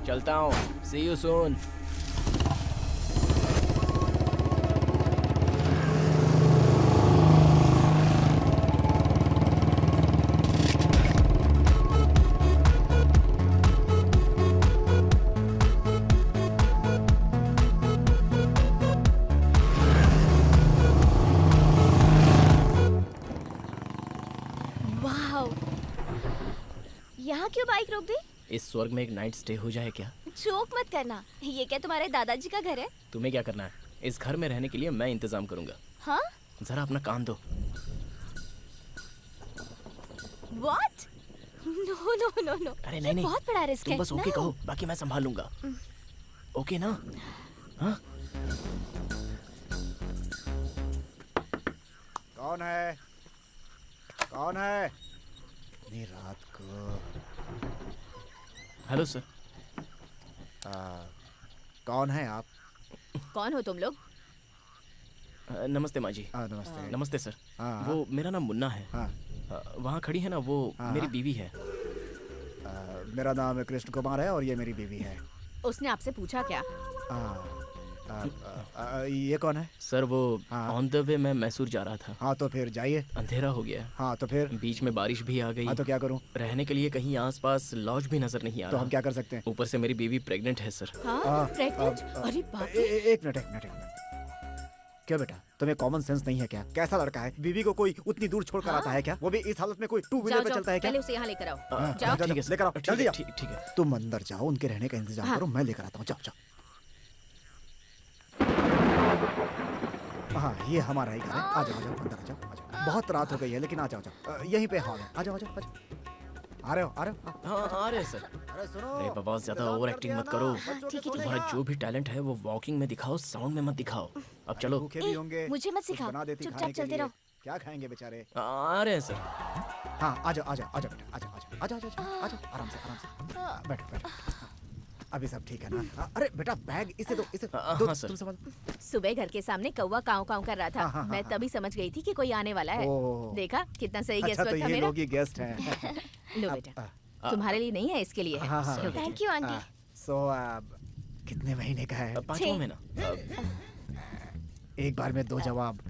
चलता हूँ, सी यू सून। वाओ, यहाँ क्यों बाइक रोक दी? इस स्वर्ग में एक नाइट स्टे हो जाए क्या? जोक मत करना, ये क्या तुम्हारे दादाजी का घर है? तुम्हें क्या करना है? इस घर में रहने के लिए मैं इंतजाम करूंगा। हाँ? जरा अपना कान दो। What? No no no no. अरे नहीं नहीं, बहुत बड़ा रिस्क तुम है। बस ओके No. कहो, बाकी मैं संभाल लूंगा। ओके ना? हाँ? कौन है? कौन है? इतनी रात को। Hello sir. कौन है आप? कौन हो तुम लोग? नमस्ते माँ जी। नमस्ते। नमस्ते सर। हाँ। वो मेरा नाम मुन्ना है। हाँ। वहाँ खड़ी है ना वो, हाँ। मेरी बीवी है। मेरा नाम कृष्ण कुमार है और ये मेरी बीवी है। उसने आपसे पूछा क्या? ये कौन है? सर वो ऑन द वे मैं मैसूर जा रहा था। हाँ तो फिर जाइए। अंधेरा हो गया। हाँ तो फिर? बीच में बारिश भी आ गई। हाँ तो क्या करूँ? रहने के लिए कहीं आसपास लॉज भी नजर नहीं आ रहा। तो हम क्या कर सकते हैं? ऊपर से मेरी बीवी प्रेग्नेंट है सर। हाँ, प्रेग्नेंट? अरे बाप रे। एक मिनट। क्या बेटा, तुम्हें कॉमन सेंस नहीं है क्या? कैसा लड़का है? बीवी को कोई उतनी दूर छोड़ कर आता है क्या? वो भी इस हालत में कोई टू व्हीलर पे चलता है क्या? पहले उसे यहाँ लेकर आओ। जाओ लेकर आओ, जल्दी जाओ। ठीक है। तुम अंदर जाओ, उनके रहने का इंतजाम करो, मैं लेकर आता हूँ। जाओ। हाँ ये हमारा ही घर है। आ जाओ अंदर आ जाओ। बहुत रात हो गई है लेकिन आ जाओ। यहीं पे हॉल है। आ जाओ। आ रहे हो? हाँ आ रहे हैं सर। अरे सुनो, अरे बाबा ज्यादा ओवर एक्टिंग मत करो। तुम्हारा जो भी टैलेंट है वो वॉकिंग में दिखाओ, साउंड में मत दिखाओ। अब चलो। भूखे भी होंगे, मुझे मत सिखाओ, चुपचाप चलते रहो। क्या खाएंगे बेचारे? आ रहे हैं सर। हाँ आ जाओ बेटा, आ जाओ आराम से। बैठो। अभी सब ठीक है ना? अरे बेटा बैग इसे दो। हाँ, सर। तुम संभालो। सुबह घर के सामने कौवा काव काव कर रहा था। मैं तभी समझ गई थी कि कोई आने वाला है। देखा कितना सही गेस्ट अच्छा, तो था ये मेरा। लोग ही गेस्ट हैं। लो बेटा, तुम्हारे लिए नहीं है, इसके लिए है। लो बेटा। Thank you aunty. सो कितने महीने का है? 5वां महीना। एक बार में 2 जवाब।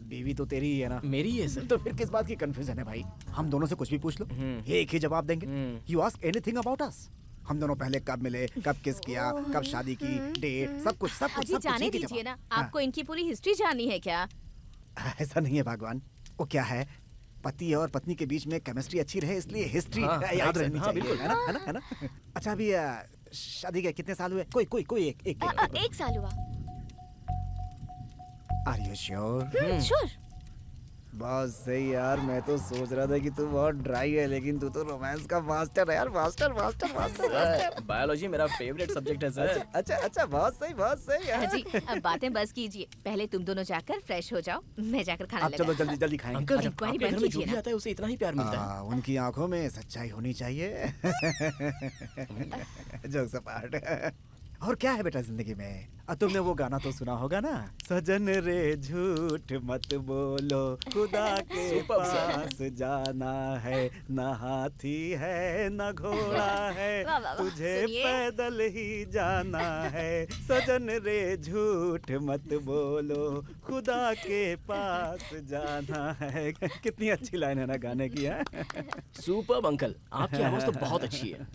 बीवी तो तेरी ही है ना? मेरी है सर। तो फिर किस बात की कंफ्यूजन है भाई? हम दोनों से कुछ भी पूछ लो, एक ही जवाब देंगे। You ask anything about us. हम दोनों पहले कब मिले, कब किस किया, कब शादी की, डेट, सब कुछ अजी जाने दीजिए ना। आपको इनकी पूरी हिस्ट्री जाननी है क्या? ऐसा नहीं है भगवान। वो क्या है, पति और पत्नी के बीच में केमिस्ट्री अच्छी रहे इसलिए हिस्ट्री याद रहनी चाहिए। है ना? अच्छा अभी शादी के कितने साल हुए? कोई एक साल हुआ। Are you sure? श्योर। बहुत सही यार। मैं तो सोच रहा था कि तू बहुत ड्राई है, लेकिन तू तो रोमांस का मास्टर है यार। मास्टर। बायोलॉजी मेरा फेवरेट सब्जेक्ट है सर। अच्छा बहुत सही यार। अजी अब बातें बस कीजिए, पहले तुम दोनों जाकर फ्रेश हो जाओ, मैं जाकर खाना अब चलो जल्दी खाएंगे। अंकल इंक्वायरी आपके बंद घर में जो कीजिए भी ना। आता है उसे इतना ही प्यार मिलता है। उनकी आंखों में सच्चाई होनी चाहिए। Jokes apart. और क्या है बेटा जिंदगी में? तुमने वो गाना तो सुना होगा ना, सजन रे झूठ मत बोलो, खुदा के पास जाना है, न हाथी है न घोड़ा है, तुझे पैदल ही जाना है। सजन रे झूठ मत बोलो, खुदा के पास जाना है। कितनी अच्छी लाइन है ना गाने की। सुपर्ब अंकल, आपकी आवाज तो बहुत अच्छी है।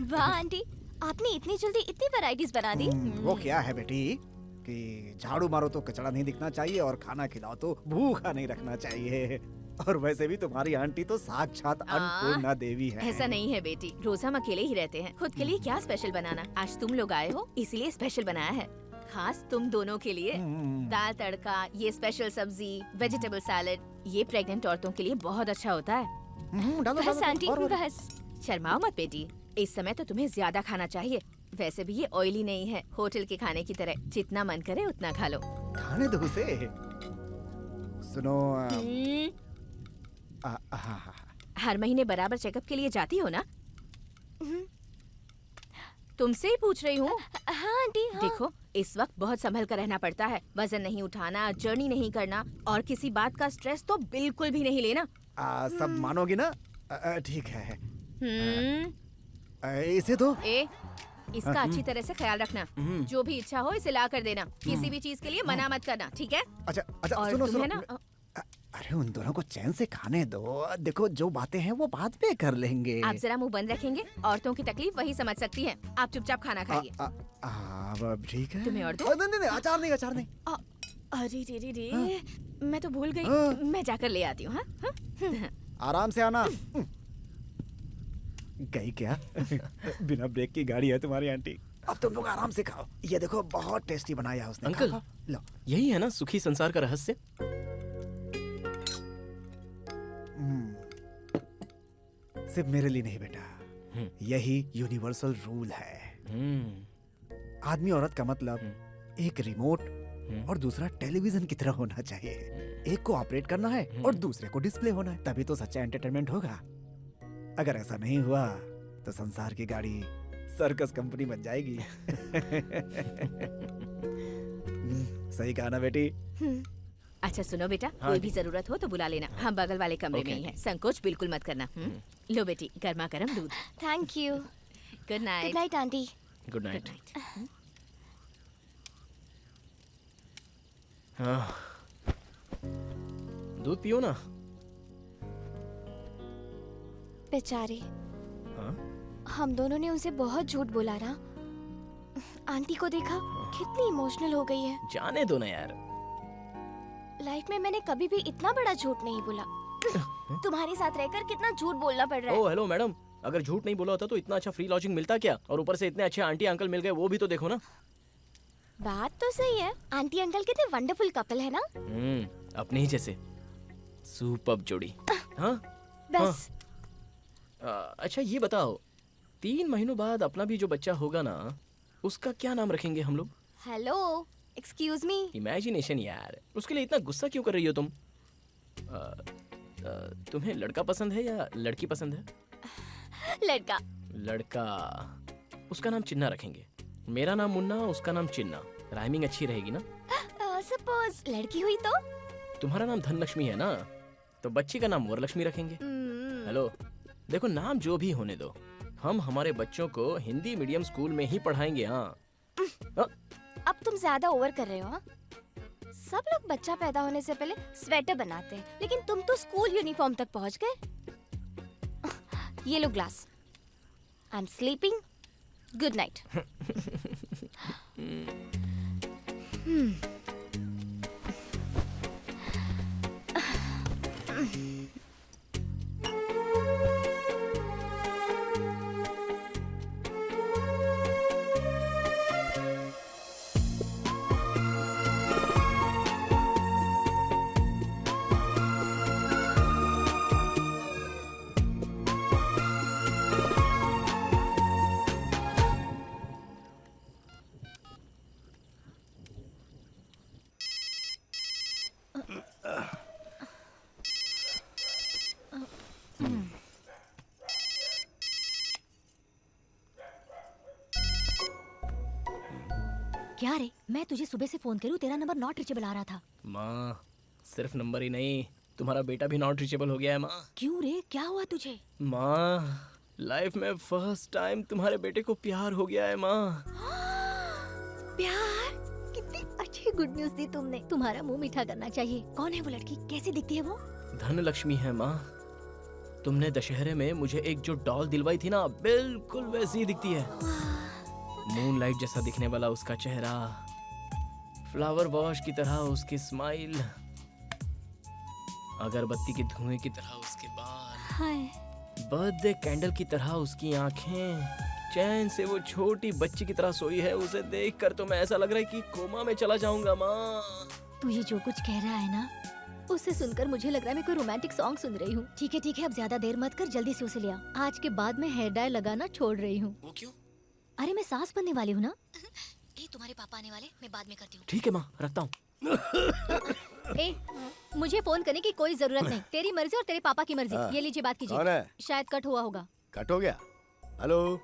वाह आंटी, आपने इतनी जल्दी इतनी वैरायटीज बना दी। वो क्या है बेटी कि झाड़ू मारो तो कचरा नहीं दिखना चाहिए और खाना खिलाओ तो भूखा नहीं रखना चाहिए। और वैसे भी तुम्हारी आंटी तो साक्षात अन्नपूर्णा देवी है। ऐसा नहीं है बेटी, रोज हम अकेले ही रहते हैं। खुद के लिए क्या स्पेशल बनाना? आज तुम लोग आए हो इसलिए स्पेशल बनाया है, खास तुम दोनों के लिए। दाल तड़का, ये स्पेशल सब्जी, वेजिटेबल सैलेड, ये प्रेग्नेंट औरतों के लिए बहुत अच्छा होता है। बस आंटी बस। शर्माओ मत बेटी, इस समय तो तुम्हें ज्यादा खाना चाहिए। वैसे भी ये ऑयली नहीं है, होटल के खाने की तरह। जितना मन करे उतना खा लो। खाने दो उसे। सुनो हर महीने बराबर चेकअप के लिए जाती हो ना? तुमसे ही पूछ रही हूँ। हाँ आंटी हाँ। देखो इस वक्त बहुत संभल कर रहना पड़ता है। वजन नहीं उठाना, जर्नी नहीं करना और किसी बात का स्ट्रेस तो बिल्कुल भी नहीं लेना। सब मानोगी ना? ठीक है। इसे दो। इसका अच्छी तरह से ख्याल रखना। जो भी इच्छा हो इसे ला कर देना। किसी भी चीज के लिए मना मत करना, ठीक है? अच्छा और सुनो ना अरे उन दोनों को चैन से खाने दो। देखो जो बातें हैं वो बाद में कर लेंगे। आप जरा मुंह बंद रखेंगे? औरतों की तकलीफ वही समझ सकती है। आप चुपचाप खाना खाइए। ठीक है। तुम्हें और दो? नहीं, अचार नहीं। अरे रे मैं तो भूल गई। मैं जाकर ले आती हूँ। आराम से आना। गई क्या? बिना ब्रेक की गाड़ी है तुम्हारी आंटी। अब तुम लोग आराम से खाओ। ये देखो बहुत टेस्टी बनाया उसने। अंकल लो, यही है ना सुखी संसार का रहस्य? सिर्फ मेरे लिए नहीं बेटा, यही यूनिवर्सल रूल है। आदमी औरत का मतलब एक रिमोट और दूसरा टेलीविजन की तरह होना चाहिए। एक को ऑपरेट करना है और दूसरे को डिस्प्ले होना है, तभी तो सच्चा एंटरटेनमेंट होगा। अगर ऐसा नहीं हुआ तो संसार की गाड़ी सर्कस कंपनी बन जाएगी। सही कहा ना बेटी? अच्छा सुनो बेटा, हाँ कोई जी। भी जरूरत हो तो बुला लेना, हम बगल वाले कमरे में ही हैं। संकोच बिल्कुल मत करना। लो बेटी, गर्मा गर्म दूध। Thank you. Good good night. Night aunty. Good night. हाँ, दूध पियो ना। बेचारे, हाँ? हम दोनों ने उनसे बहुत झूठ बोला ना। आंटी को देखा, कितनी इमोशनल हो गई है। जाने दो ना यार। लाइफ में मैंने कभी भी इतना बड़ा झूठ नहीं बोला। तुम्हारे साथ रहकर कितना झूठ बोलना पड़ रहा है। ओह हेलो मैडम, अगर झूठ नहीं बोला होता तो इतना अच्छा फ्री लॉजिंग मिलता क्या? और ऊपर से इतने अच्छे आंटी अंकल मिल गए, वो भी तो देखो ना। बात तो सही है, आंटी अंकल कितने वंडरफुल कपल है ना। अपने ही जैसे सुपर्ब जोड़ी। हाँ बस अच्छा ये बताओ, 3 महीनों बाद अपना भी जो बच्चा होगा ना, उसका क्या नाम रखेंगे हम लोग? Hello, excuse me. इमेजिनेशन यार, उसके लिए इतना गुस्सा क्यों कर रही हो तुम? तुम्हें लड़का पसंद है या लड़की पसंद है? लड़का। लड़का, उसका नाम चिन्ना रखेंगे। मेरा नाम मुन्ना, उसका नाम चिन्ना। राइमिंग अच्छी रहेगी ना? सपोज लड़की हुई तो? तुम्हारा नाम धनलक्ष्मी है ना, तो बच्ची का नाम वरलक्ष्मी रखेंगे। हेलो देखो, नाम जो भी होने दो, हम हमारे बच्चों को हिंदी मीडियम स्कूल में ही पढ़ाएंगे। हाँ अब तुम ज्यादा ओवर कर रहे हो। हाँ? सब लोग बच्चा पैदा होने से पहले स्वेटर बनाते हैं, लेकिन तुम तो स्कूल यूनिफॉर्म तक पहुंच गए। ये लो glass. I am sleeping. Good night. क्या रे, मैं तुझे सुबह से फोन करूं, तेरा नंबर नॉट रीचेबल आ रहा था। माँ, सिर्फ नंबर ही नहीं, तुम्हारा बेटा भी नॉट रीचेबल हो गया है माँ। क्यों रे, क्या हुआ तुझे? माँ, लाइफ में फर्स्ट टाइम तुम्हारे बेटे को प्यार हो गया है माँ। प्यार? कितनी अच्छी गुड न्यूज दी तुमने। तुम्हारा मुंह मीठा करना चाहिए। कौन है वो लड़की, कैसी दिखती है वो? धनलक्ष्मी है माँ। तुमने दशहरे में मुझे एक जो डॉल दिलवाई थी ना, बिल्कुल वैसी ही दिखती है। मूनलाइट जैसा दिखने वाला उसका चेहरा, फ्लावर वॉश की तरह उसकी स्माइल, अगरबत्ती के धुएं की तरह उसके बाल, बर्थडे कैंडल की तरह उसकी आंखें, चैन से वो छोटी बच्ची की तरह सोई है। उसे देखकर तो मैं ऐसा लग रहा है कि कोमा में चला जाऊंगा माँ। तू ये जो कुछ कह रहा है ना, उससे सुनकर मुझे लग रहा है मैं कोई रोमांटिक सॉन्ग सुन रही हूँ। ठीक है, अब ज्यादा देर मत कर, जल्दी से उसे ले आ। आज के बाद मैं हेयर डाई लगाना छोड़ रही हूँ। वो क्यों? अरे मैं सास बनने वाली हूँ ना। तुम्हारे पापा आने वाले, मैं बाद में करती हूँ। ठीक है माँ, रखता हूँ। ए, मुझे फोन करने की कोई जरूरत नहीं। तेरी मर्जी और तेरे पापा की मर्जी। ये लीजिए, बात कीजिए। कौन है? शायद कट हुआ होगा। कट हो गया? हेलो,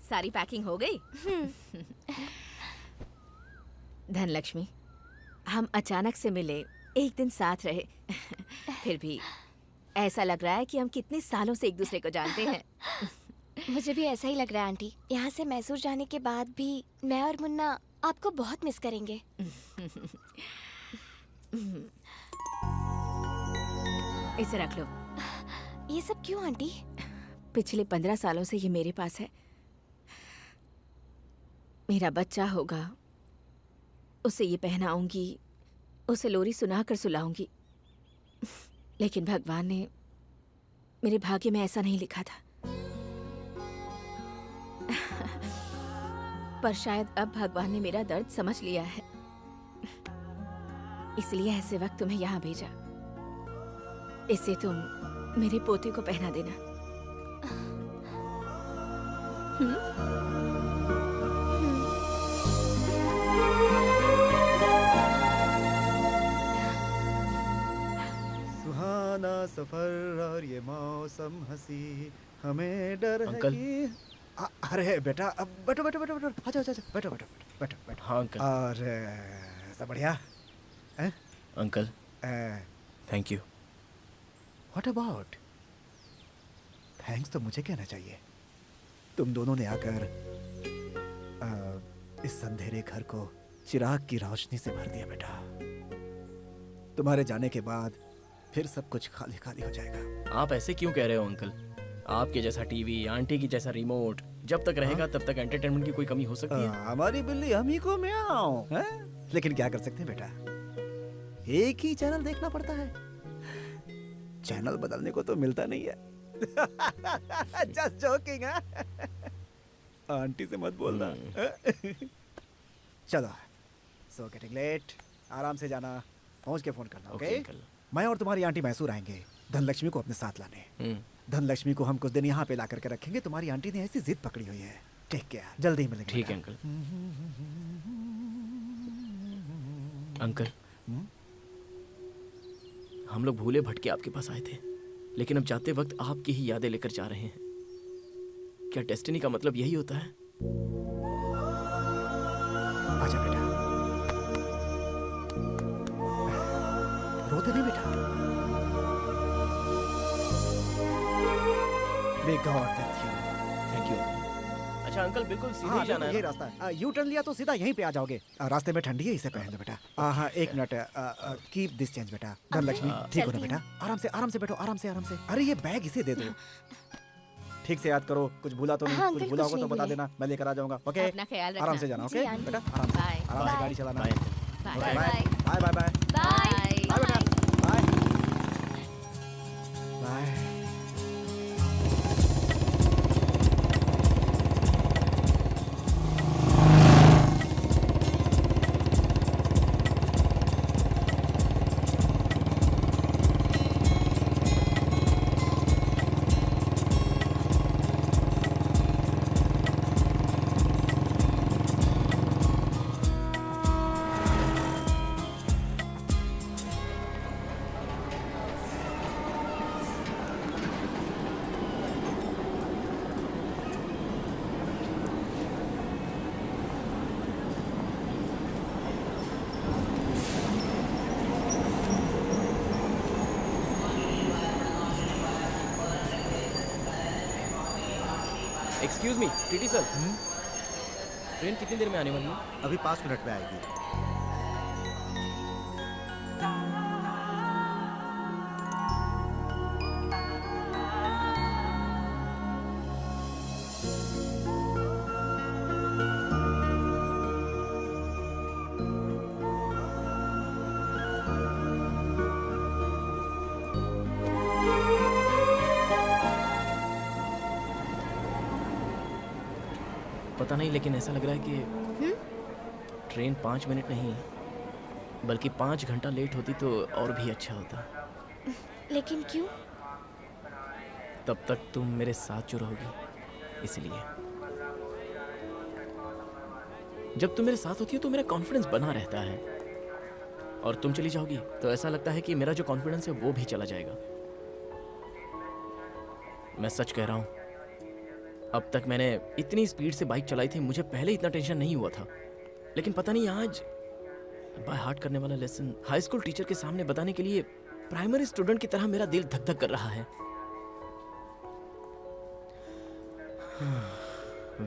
सारी पैकिंग हो गई? धनलक्ष्मी, हम अचानक से मिले, एक दिन साथ रहे, फिर भी ऐसा लग रहा है कि हम कितने सालों से एक दूसरे को जानते हैं। मुझे भी ऐसा ही लग रहा है आंटी। यहाँ से मैसूर जाने के बाद भी मैं और मुन्ना आपको बहुत मिस करेंगे। इसे रख लो। ये सब क्यों आंटी? पिछले 15 सालों से ये मेरे पास है। मेरा बच्चा होगा, उसे ये पहनाऊंगी, उसे लोरी सुनाकर सुलाऊंगी। लेकिन भगवान ने मेरे भाग्य में ऐसा नहीं लिखा था। पर शायद अब भगवान ने मेरा दर्द समझ लिया है, इसलिए ऐसे वक्त तुम्हें यहाँ भेजा। इसे तुम मेरे पोते को पहना देना। सफर और ये मौसम हंसी, हमें डर है अंकल। कि अरे बेटा, अब बैठो बैठो बैठो बैठो, अच्छा अच्छा अच्छा, बैठो बैठो बैठो बैठो। हाँ अंकल। और सब बढ़िया हैं? Uncle thank you. What about thanks? तो मुझे कहना चाहिए। तुम दोनों ने आकर इस अंधेरे घर को चिराग की रोशनी से भर दिया बेटा। तुम्हारे जाने के बाद फिर सब कुछ खाली खाली हो जाएगा। आप ऐसे क्यों कह रहे हो अंकल? आपके जैसा टीवी, आंटी की जैसा रिमोट जब तक रहेगा तब तक एंटरटेनमेंट की कोई कमी हो सकती है। हमारी बिल्ली हम ही को म्याऊं, हैं? लेकिन क्या कर सकते हैं बेटा, एक ही चैनल देखना पड़ता है, चैनल बदलने को तो मिलता नहीं है। Just joking. आंटी से मत बोलना। चलो, सो गेटिंग लेट, आराम से जाना, पहुंच के फोन करना। ओके? मैं और तुम्हारी आंटी मैसूर आएंगे धनलक्ष्मी को अपने साथ लाने। धनलक्ष्मी को हम कुछ दिन यहाँ पे ला करके रखेंगे। तुम्हारी आंटी ने ऐसी जिद पकड़ी हुई है। टेक केयर, जल्दी ही मिलेंगे। ठीक है अंकल। अंकल हम लोग भूले भटके आपके पास आए थे, लेकिन अब जाते वक्त आपकी ही यादें लेकर जा रहे हैं। क्या डेस्टिनी का मतलब यही होता है? आजा बेटा, रोते नहीं बेटा। May God with you. Thank you. अच्छा अंकल, बिल्कुल सीधे हाँ, ही जाना है यही ना? रास्ता है। यू टर्न लिया तो सीधा यहीं पे आ जाओगे। रास्ते में ठंडी है, इसे पहन लो बेटा। हाँ, एक मिनट, कीप दिस चेंज बेटा। धनलक्ष्मी ठीक हो ना बेटा? आराम से बैठो, आराम से। अरे ये बैग इसे दे दो। ठीक से याद करो, कुछ भूला तो नहीं? हाँ, कुछ अंकल, भूला कुछ होगा तो नहीं बता भूले। देना, मैं लेकर आ जाऊंगा। ओके? अपना ख्याल रखना। आराम से जाना। जी, ओके आंटी। बेटा, आराम से बाय। गाड़ी चलाना। Bye. Bye bye bye bye bye बेटा, bye bye. Excuse me TT sir, train कितनी देर में आने वाली है? अभी 5 मिनट में आएगी। पता नहीं, लेकिन ऐसा लग रहा है कि ट्रेन 5 मिनट नहीं बल्कि 5 घंटा लेट होती तो और भी अच्छा होता। लेकिन क्यों? तब तक तुम मेरे साथ जो रहोगी, इसलिए। जब तुम मेरे साथ होती हो तो मेरा कॉन्फिडेंस बना रहता है, और तुम चली जाओगी तो ऐसा लगता है कि मेरा जो कॉन्फिडेंस है वो भी चला जाएगा। मैं सच कह रहा हूं, अब तक मैंने इतनी स्पीड से बाइक चलाई थी, मुझे पहले इतना टेंशन नहीं हुआ था, लेकिन पता नहीं आज बाय हार्ट करने वाला लेसन हाई स्कूल टीचर के सामने बताने के लिए प्राइमरी स्टूडेंट की तरह मेरा दिल धक धक कर रहा है।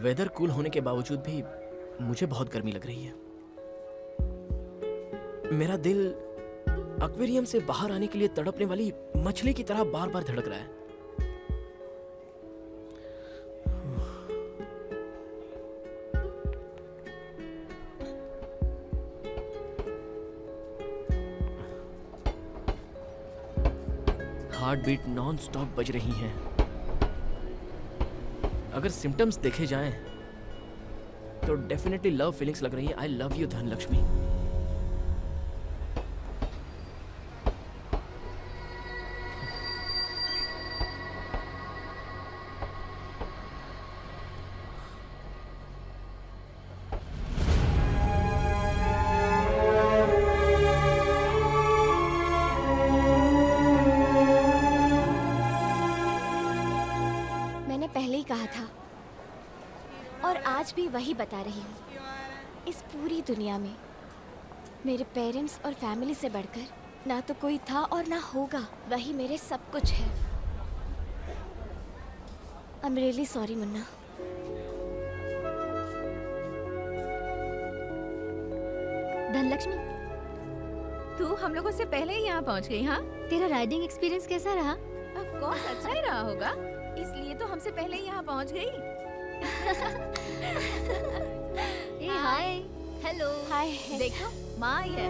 वेदर कूल होने के बावजूद भी मुझे बहुत गर्मी लग रही है। मेरा दिल एक्वेरियम से बाहर आने के लिए तड़पने वाली मछली की तरह बार बार धड़क रहा है। हार्ट बीट नॉन स्टॉप बज रही हैं। अगर सिम्टम्स देखे जाएं तो डेफिनेटली लव फीलिंग्स लग रही है। I love you Dhanlaxmi. आज भी वही बता रही हूँ। इस पूरी दुनिया में मेरे पेरेंट्स और फैमिली से बढ़कर ना तो कोई था और ना होगा। वही मेरे सब कुछ है। I am really sorry Munna. Dhanlaxmi, तू हम लोगों से पहले ही यहाँ पहुँच गई। हाँ, तेरा राइडिंग एक्सपीरियंस कैसा रहा? ऑफ कोर्स अच्छा ही रहा होगा, इसलिए तो हमसे पहले ही यहाँ पहुँच गई। ए हाय, हेलो। हाय। देखो माँ आई है।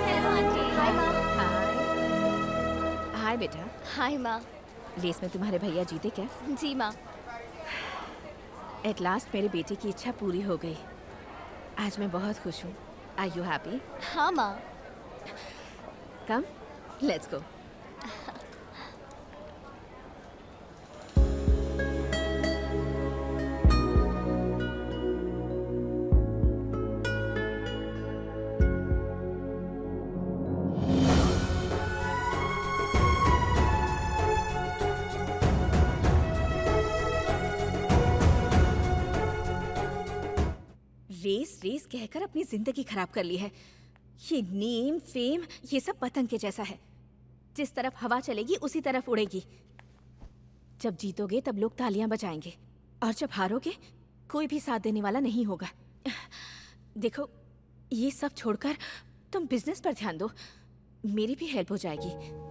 Hello aunty. हाय माँ। हाय बेटा। हाय माँ। रेस में तुम्हारे भैया जीते क्या? जी माँ। एट लास्ट मेरे बेटे की इच्छा पूरी हो गई। आज मैं बहुत खुश हूँ। Are you happy? हाँ माँ। Come, let's go. Race race कहकर अपनी जिंदगी खराब कर ली है। ये नेम फेम ये सब पतंग के जैसा है, जिस तरफ हवा चलेगी उसी तरफ उड़ेगी। जब जीतोगे तब लोग तालियां बजाएंगे और जब हारोगे कोई भी साथ देने वाला नहीं होगा। देखो, ये सब छोड़कर तुम बिजनेस पर ध्यान दो, मेरी भी हेल्प हो जाएगी।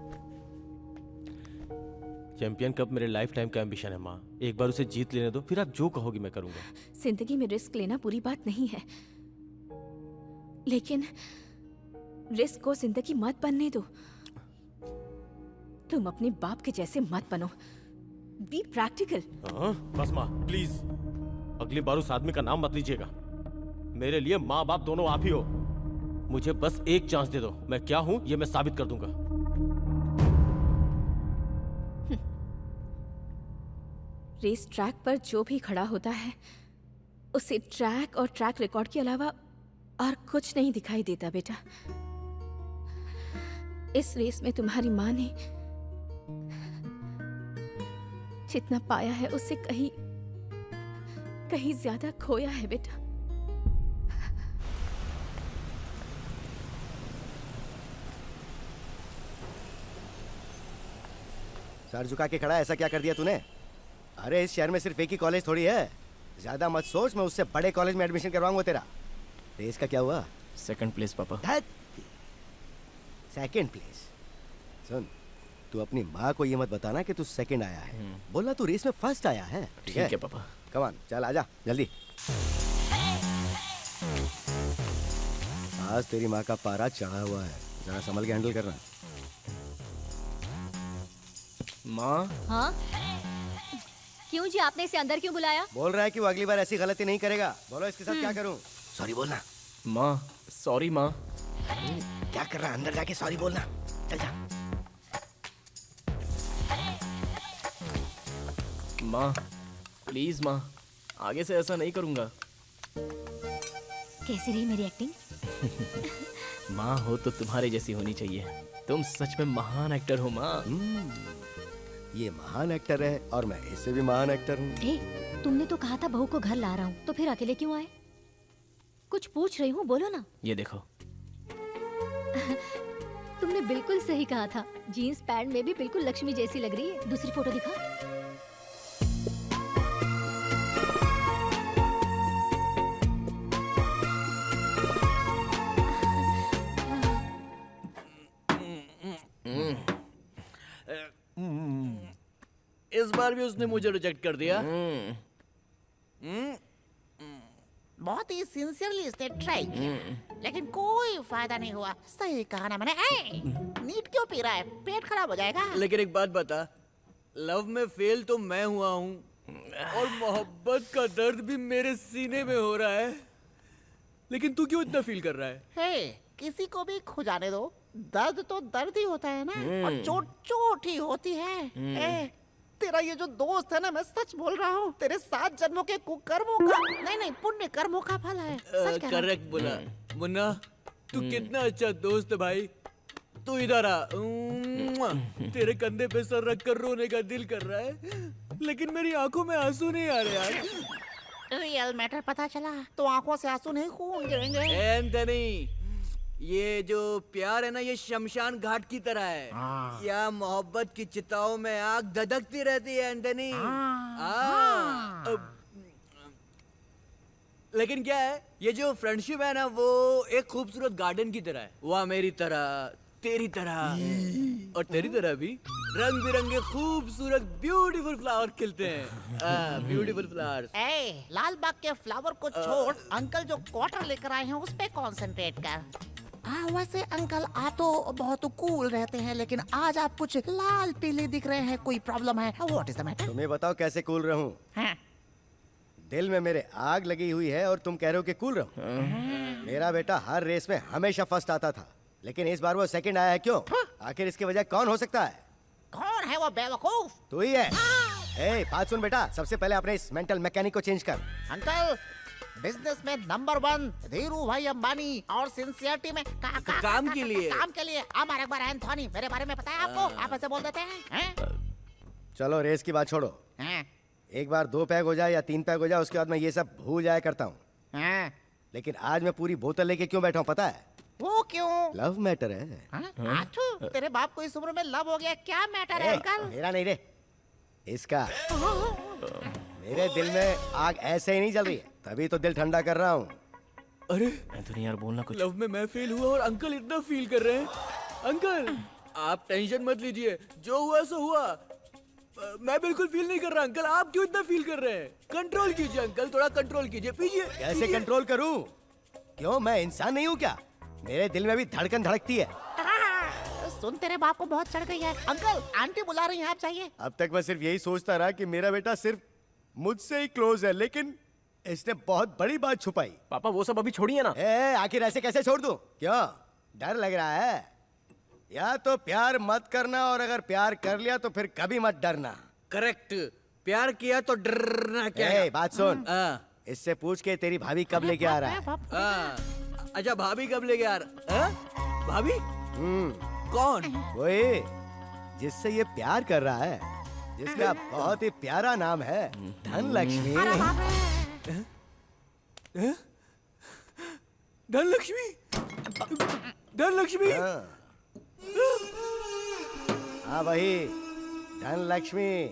चैंपियन कप मेरे लाइफ टाइम का एम्बिशन है माँ। एक बार उसे जीत लेने दो, फिर आप जो कहोगी मैं करूंगा। जिंदगी में रिस्क लेना बुरी बात नहीं है, लेकिन रिस्क को जिंदगी मत बनने दो। तुम अपने बाप के जैसे मत बनो। Be practical. बस माँ प्लीज, अगली बार उस आदमी का नाम मत लीजिएगा। मेरे लिए माँ बाप दोनों आप ही हो। मुझे बस एक चांस दे दो, मैं क्या हूँ ये मैं साबित कर दूंगा। रेस ट्रैक पर जो भी खड़ा होता है उसे ट्रैक और ट्रैक रिकॉर्ड के अलावा और कुछ नहीं दिखाई देता बेटा। इस रेस में तुम्हारी माँ ने जितना पाया है उससे कहीं कहीं ज्यादा खोया है बेटा। सर झुका के खड़ा, ऐसा क्या कर दिया तूने? अरे इस शहर में सिर्फ एक ही कॉलेज थोड़ी है, ज्यादा मत सोच, मैं उससे बड़े कॉलेज में एडमिशन करवाऊंगा तेरा। रेस का क्या हुआ? Second place papa. Second place? सुन, तू अपनी माँ को ये मत बताना कि तू सेकंड आया है, बोलना तू रेस में फर्स्ट आया है। ठीक है पापा। कम ऑन, चल आजा जल्दी। आज तेरी माँ का पारा चढ़ा हुआ है, जरा संभल के हैंडल करना। माँ। हाँ? क्यों जी, आपने इसे अंदर क्यों बुलाया? बोल रहा है कि वो अगली बार ऐसी गलती नहीं करेगा। बोलो इसके साथ क्या करूं? सॉरी बोलना। माँ सॉरी माँ। क्या कर रहा है? अंदर जाके सॉरी बोलना। चल जा। माँ प्लीज माँ, आगे से ऐसा नहीं करूँगा। कैसी रही मेरी एक्टिंग? माँ हो तो तुम्हारे जैसी होनी चाहिए। तुम सच में महान एक्टर हो माँ। ये महान एक्टर है और मैं इससे भी महान एक्टर हूँ। तुमने तो कहा था बहू को घर ला रहा हूँ, तो फिर अकेले क्यों आए? कुछ पूछ रही हूँ, बोलो ना। ये देखो। तुमने बिल्कुल सही कहा था, जीन्स पैंट में भी बिल्कुल लक्ष्मी जैसी लग रही है। दूसरी फोटो दिखा। इस बार भी उसने मुझे रिजेक्ट कर दिया। बहुत ही सिंसियरली इसने ट्राई किया, लेकिन कोई फायदा नहीं हुआ। सही कहा ना मैंने। नीट क्यों पी रहा है? पेट खराब हो जाएगा। लेकिन एक बात बता, लव में फेल तो मैं हुआ हूँ और मोहब्बत का दर्द भी मेरे सीने में हो रहा है, लेकिन तू क्यों इतना फील कर रहा है? हे, किसी को भी खो जाने दो, दर्द तो दर्द ही होता है ना, और चोट चोट ही होती है। तेरा ये जो दोस्त है ना, मैं सच बोल रहा हूँ, तेरे 7 जन्मों के कुकर्मों का नहीं पुण्य कर्मों का फल है। करेक्ट बोला मुन्ना, तू कितना अच्छा दोस्त है भाई। तू इधर आ। तेरे कंधे पे सर रख कर रोने का दिल कर रहा है, लेकिन मेरी आंखों में आंसू नहीं आ रहे यार। रियल मैटर पता चला तो आंखों से आंसू नहीं खून गिरेंगे। एंथनी, ये जो प्यार है ना, ये शमशान घाट की तरह है। या मोहब्बत की चिताओं में आग धधकती रहती है एंथनी। लेकिन क्या है, ये जो फ्रेंडशिप है ना, वो एक खूबसूरत गार्डन की तरह है। वह मेरी तरह, तेरी तरह और तेरी तरह भी रंग बिरंगे खूबसूरत ब्यूटीफुल फ्लावर खिलते हैं। Beautiful flowers. ए, लाल बाग के फ्लावर को छोड़, अंकल जो क्वार्टर लेकर आए हैं उस पे कंसंट्रेट कर। वैसे अंकल आप तो बहुत कूल रहते हैं, लेकिन आज आप कुछ लाल पीले दिख रहे हैं। कोई प्रॉब्लम है? What is the matter? तुम्हें बताओ कैसे कूल रहूं? हाँ। दिल में मेरे आग लगी हुई है और तुम कह रहे हो कि कूल रहो। मेरा बेटा हर रेस में हमेशा फर्स्ट आता था, लेकिन इस बार वो सेकंड आया है। क्यों? आखिर इसकी वजह कौन हो सकता है? कौन है वो बेवकूफ? तू ही है। ए, बात सुन बेटा, सबसे पहले अपने इस मेंटल मैकेनिक को चेंज कर। अंकल, बिजनेस में नंबर 1 धीरू भाई अंबानी और सिंसियरिटी में काम के लिए अमर अकबर एंथोनी। मेरे बारे में पता है आपको? आप ऐसे बोल देते हैं? चलो रेस की बात छोड़ो। एक बार 2 पैग हो जाए या 3 पैग हो जाए, उसके बाद मैं ये सब भूल जाया करता हूँ। लेकिन आज मैं पूरी बोतल लेके क्यों बैठा हूँ पता है? वो क्यों? लव मैटर है। आठू, तेरे बाप को इस उम्र में लव हो गया? क्या मैटर है अंकल? मेरा नहीं रे, इसका। मेरे दिल में आग ऐसे ही नहीं जल रही है, तभी तो दिल ठंडा कर रहा हूँ। अरे एंथनी यार बोलना कुछ। लव में मैं फेल हुआ और अंकल इतना फील कर रहे हैं। अंकल आप टेंशन मत लीजिए, जो हुआ सो हुआ। मैं बिल्कुल फील नहीं कर रहा। अंकल आप क्यों इतना फील कर रहे हैं? कंट्रोल कीजिए अंकल, थोड़ा कंट्रोल कीजिए। पीजिए। कैसे कंट्रोल करूं? क्यों, मैं इंसान नहीं हूँ क्या? मेरे दिल में भी धड़कन धड़कती है। सुन, तेरे बाप को बहुत चढ़ गई है। अंकल आंटी बुला रही हैं, आप चाहिए? अब तक मैं सिर्फ यही सोचता रहा कि मेरा बेटा सिर्फ मुझसे ही क्लोज है, लेकिन इसने बहुत बड़ी बात छुपाई। पापा वो सब अभी छोड़िए ना। आखिर ऐसे कैसे छोड़ दूं? क्यों, डर लग रहा है? या तो प्यार मत करना, और अगर प्यार कर लिया तो फिर कभी मत डरना। करेक्ट, प्यार किया तो डरना क्या है? बात सुन, इससे पूछ के तेरी भाभी कब लेके आ रहा है? अच्छा भाभी कब लेके आ रहा? भाभी? कौन? वही जिससे ये प्यार कर रहा है, जिसका बहुत ही प्यारा नाम है धनलक्ष्मी। धनलक्ष्मी? धनलक्ष्मी? हाँ वही धनलक्ष्मी।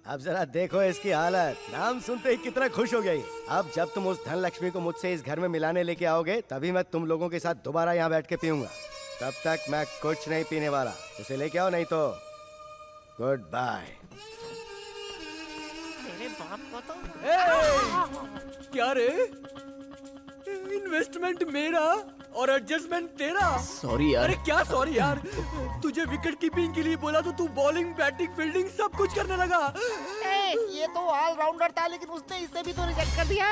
अब जरा देखो इसकी हालत, नाम सुनते ही कितना खुश हो गई। अब जब तुम उस धनलक्ष्मी को मुझसे इस घर में मिलाने लेके आओगे, तभी मैं तुम लोगों के साथ दोबारा यहाँ बैठ के पीऊंगा। तब तक मैं कुछ नहीं पीने वाला। उसे लेके आओ, नहीं तो गुड बाय। तेरे बाप को तो क्या रे? इन्वेस्टमेंट मेरा और एडजस्टमेंट तेरा। सॉरी यार। अरे क्या सॉरी यार? तुझे विकेट कीपिंग के लिए बोला तो तू बॉलिंग, बैटिंग, फील्डिंग सब कुछ करने लगा। ये तो ऑलराउंडर था, लेकिन उसने इसे भी तो रिजेक्ट कर दिया।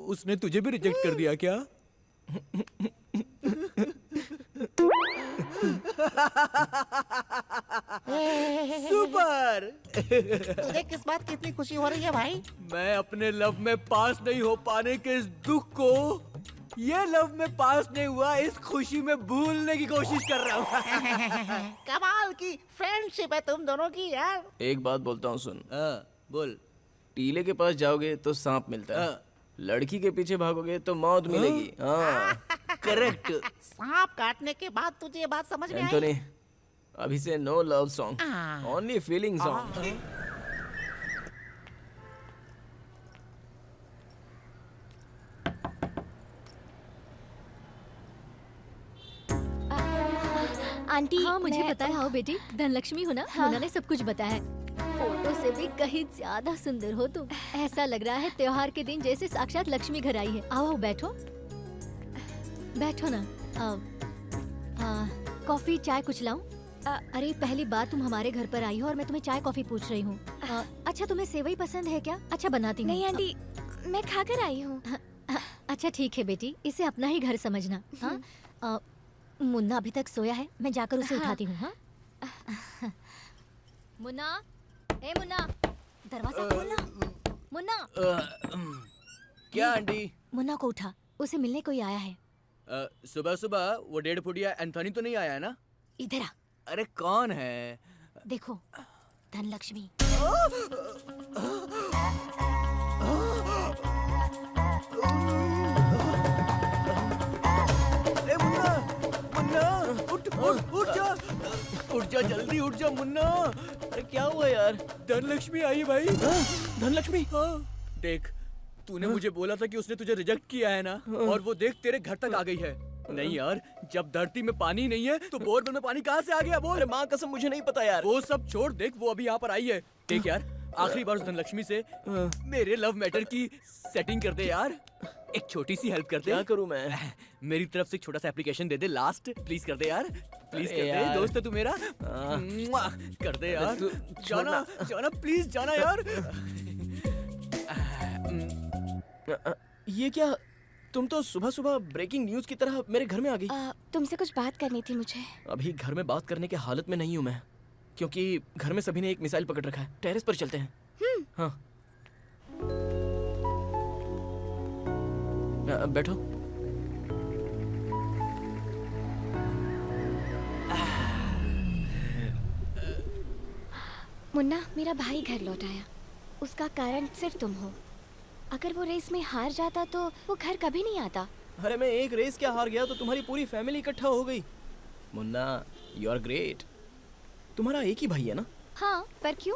उसने तुझे भी रिजेक्ट कर दिया क्या? सुपर। तुझे किस बात की इतनी खुशी हो रही है भाई? मैं अपने लव में पास नहीं हो पाने के इस दुख को, ये लव में पास नहीं हुआ इस खुशी में भूलने की कोशिश कर रहा हूँ। कमाल की फ्रेंडशिप है तुम दोनों की यार। एक बात बोलता हूँ, सुन। बोल। टीले के पास जाओगे तो सांप मिलता है, लड़की के पीछे भागोगे तो मौत मिलेगी। करेक्ट। सांप काटने के बाद तुझे ये बात समझ में आई? एंथोनी, अभी से no love song, only feeling song. Aunty हाँ मुझे पता है। आओ बेटी, धनलक्ष्मी हो ना? हाँ। मुन्ना ने सब कुछ बताया है। फोटो से भी कहीं ज्यादा सुंदर हो तुम। ऐसा लग रहा है त्योहार के दिन जैसे साक्षात लक्ष्मी घर आई है। आओ आओ बैठो, बैठो ना। कॉफी चाय कुछ लाऊं? अरे पहली बार तुम हमारे घर पर आई हो और मैं तुम्हें चाय कॉफी पूछ रही हूँ। अच्छा तुम्हें सेवई पसंद है क्या? अच्छा बनाती हूँ। नहीं आंटी, मैं खाकर आई हूँ। अच्छा ठीक है बेटी, इसे अपना ही घर समझना। हाँ मुन्ना अभी तक सोया है, मैं जाकर उसे उठाती हूँ। हाँ मुन्ना, ए मुन्ना, दरवाजा खोलना। मुन्ना। क्या आंटी? मुन्ना को उठा, उसे मिलने कोई आया है। सुबह सुबह वो 1.5 फुटिया एंथोनी तो नहीं आया है ना? इधर आ। अरे कौन है? देखो, धनलक्ष्मी। ए मुन्ना, मुन्ना, उठ जा, उठ जा जल्दी, उठ जा मुन्ना। अरे क्या हुआ यार? धनलक्ष्मी आई भाई। धनलक्ष्मी? देख, तूने मुझे बोला था कि उसने तुझे रिजेक्ट किया है ना, और वो देख तेरे घर तक आ गई है। नहीं यार, जब धरती में पानी नहीं है तो बोरवेल में पानी कहाँ से आ गया? बोल। अरे माँ कसम मुझे नहीं पता यार। वो सब छोड़, देख वो अभी यहाँ पर आई है। देख यार, आखिरी बार उस धनलक्ष्मी से मेरे लव मैटर की सेटिंग कर दे यार। एक छोटी सी हेल्प कर दे। क्या करूँ मैं? मेरी तरफ से एक छोटा सा application they they, last please कर दे यार, प्लीज कर दे। यार। दोस्त है तू मेरा, मुआ, कर दे यार। जाना जाना प्लीज, जाना यार। ये क्या? तुम तो सुबह सुबह ब्रेकिंग न्यूज की तरह मेरे घर में आ गई। तुमसे कुछ बात करनी थी मुझे। अभी घर में बात करने के हालत में नहीं हूँ मैं, क्योंकि घर में सभी ने एक मिसाइल पकड़ रखा है। टेरेस पर चलते हैं। हाँ बैठो। मुन्ना, मेरा भाई घर लौट आया। उसका कारण सिर्फ तुम हो। अगर वो रेस में हार जाता तो वो घर कभी नहीं आता। अरे मैं एक रेस क्या हार गया तो तुम्हारी पूरी फैमिली इकट्ठा हो गई। Munna, you are great. तुम्हारा एक ही भाई है ना? हाँ, पर क्यों?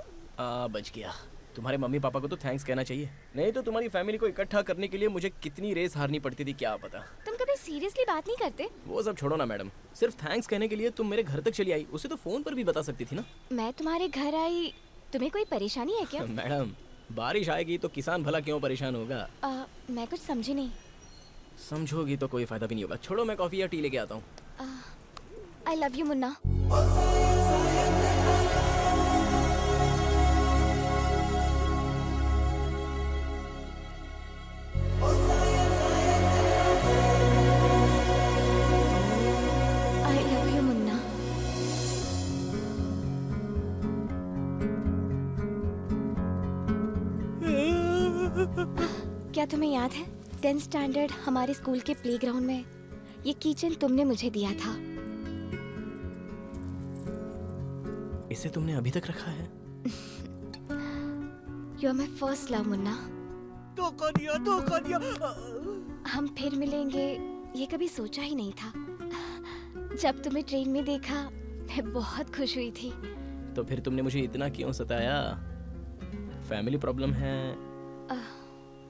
बच गया। तुम्हारे मम्मी पापा को तो थैंक्स कहना चाहिए, नहीं तो तुम्हारी फैमिली को इकट्ठा करने के लिए मुझे कितनी रेस हारनी पड़ती थी क्या पता। तुम कभी सीरियसली बात नहीं करते? वो सब छोड़ो ना मैडम, सिर्फ थैंक्स कहने के लिए तुम मेरे घर तक चली आई। उसे तो फोन पर भी बता सकती थी ना। मैं तुम्हारे घर आई, तुम्हें कोई परेशानी है क्या? मैडम, बारिश आएगी तो किसान भला क्यों परेशान होगा? मैं कुछ समझी नहीं। समझोगी तो कोई फायदा भी नहीं होगा। छोड़ो, मैं कॉफी या टी लेके आता हूँ। I love you Munna. I love you Munna. क्या तुम्हें याद है 10th स्टैंडर्ड हमारे स्कूल के प्लेग्राउंड में ये कीचेन तुमने मुझे दिया था? इसे तुमने अभी तक रखा है? You are my first love Munna. धोखा दिया, धोखा दिया। हम फिर मिलेंगे ये कभी सोचा ही नहीं था। जब तुम्हें ट्रेन में देखा मैं बहुत खुश हुई थी। तो फिर तुमने मुझे इतना क्यों सताया? फैमिली प्रॉब्लम है।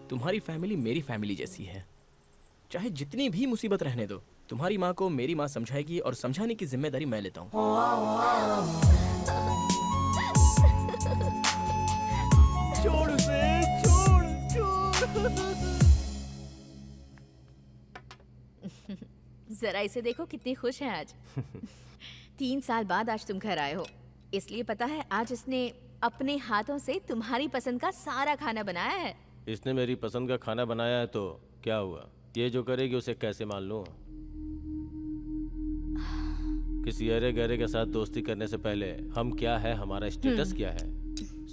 तुम्हारी फैमिली मेरी फैमिली जैसी है। चाहे जितनी भी मुसीबत रहने दो, तुम्हारी माँ को मेरी माँ समझाएगी और समझाने की जिम्मेदारी मैं लेता हूँ। छोड़ उसे, छोड़ छोड़। जरा इसे देखो, कितनी खुश है आज। 3 साल बाद आज तुम घर आए हो, इसलिए पता है आज इसने अपने हाथों से तुम्हारी पसंद का सारा खाना बनाया है। इसने मेरी पसंद का खाना बनाया है तो क्या हुआ? ये जो करेगी उसे कैसे मान लूं? किसी अरे गहरे के साथ दोस्ती करने से पहले हम क्या है, हमारा स्टेटस क्या है,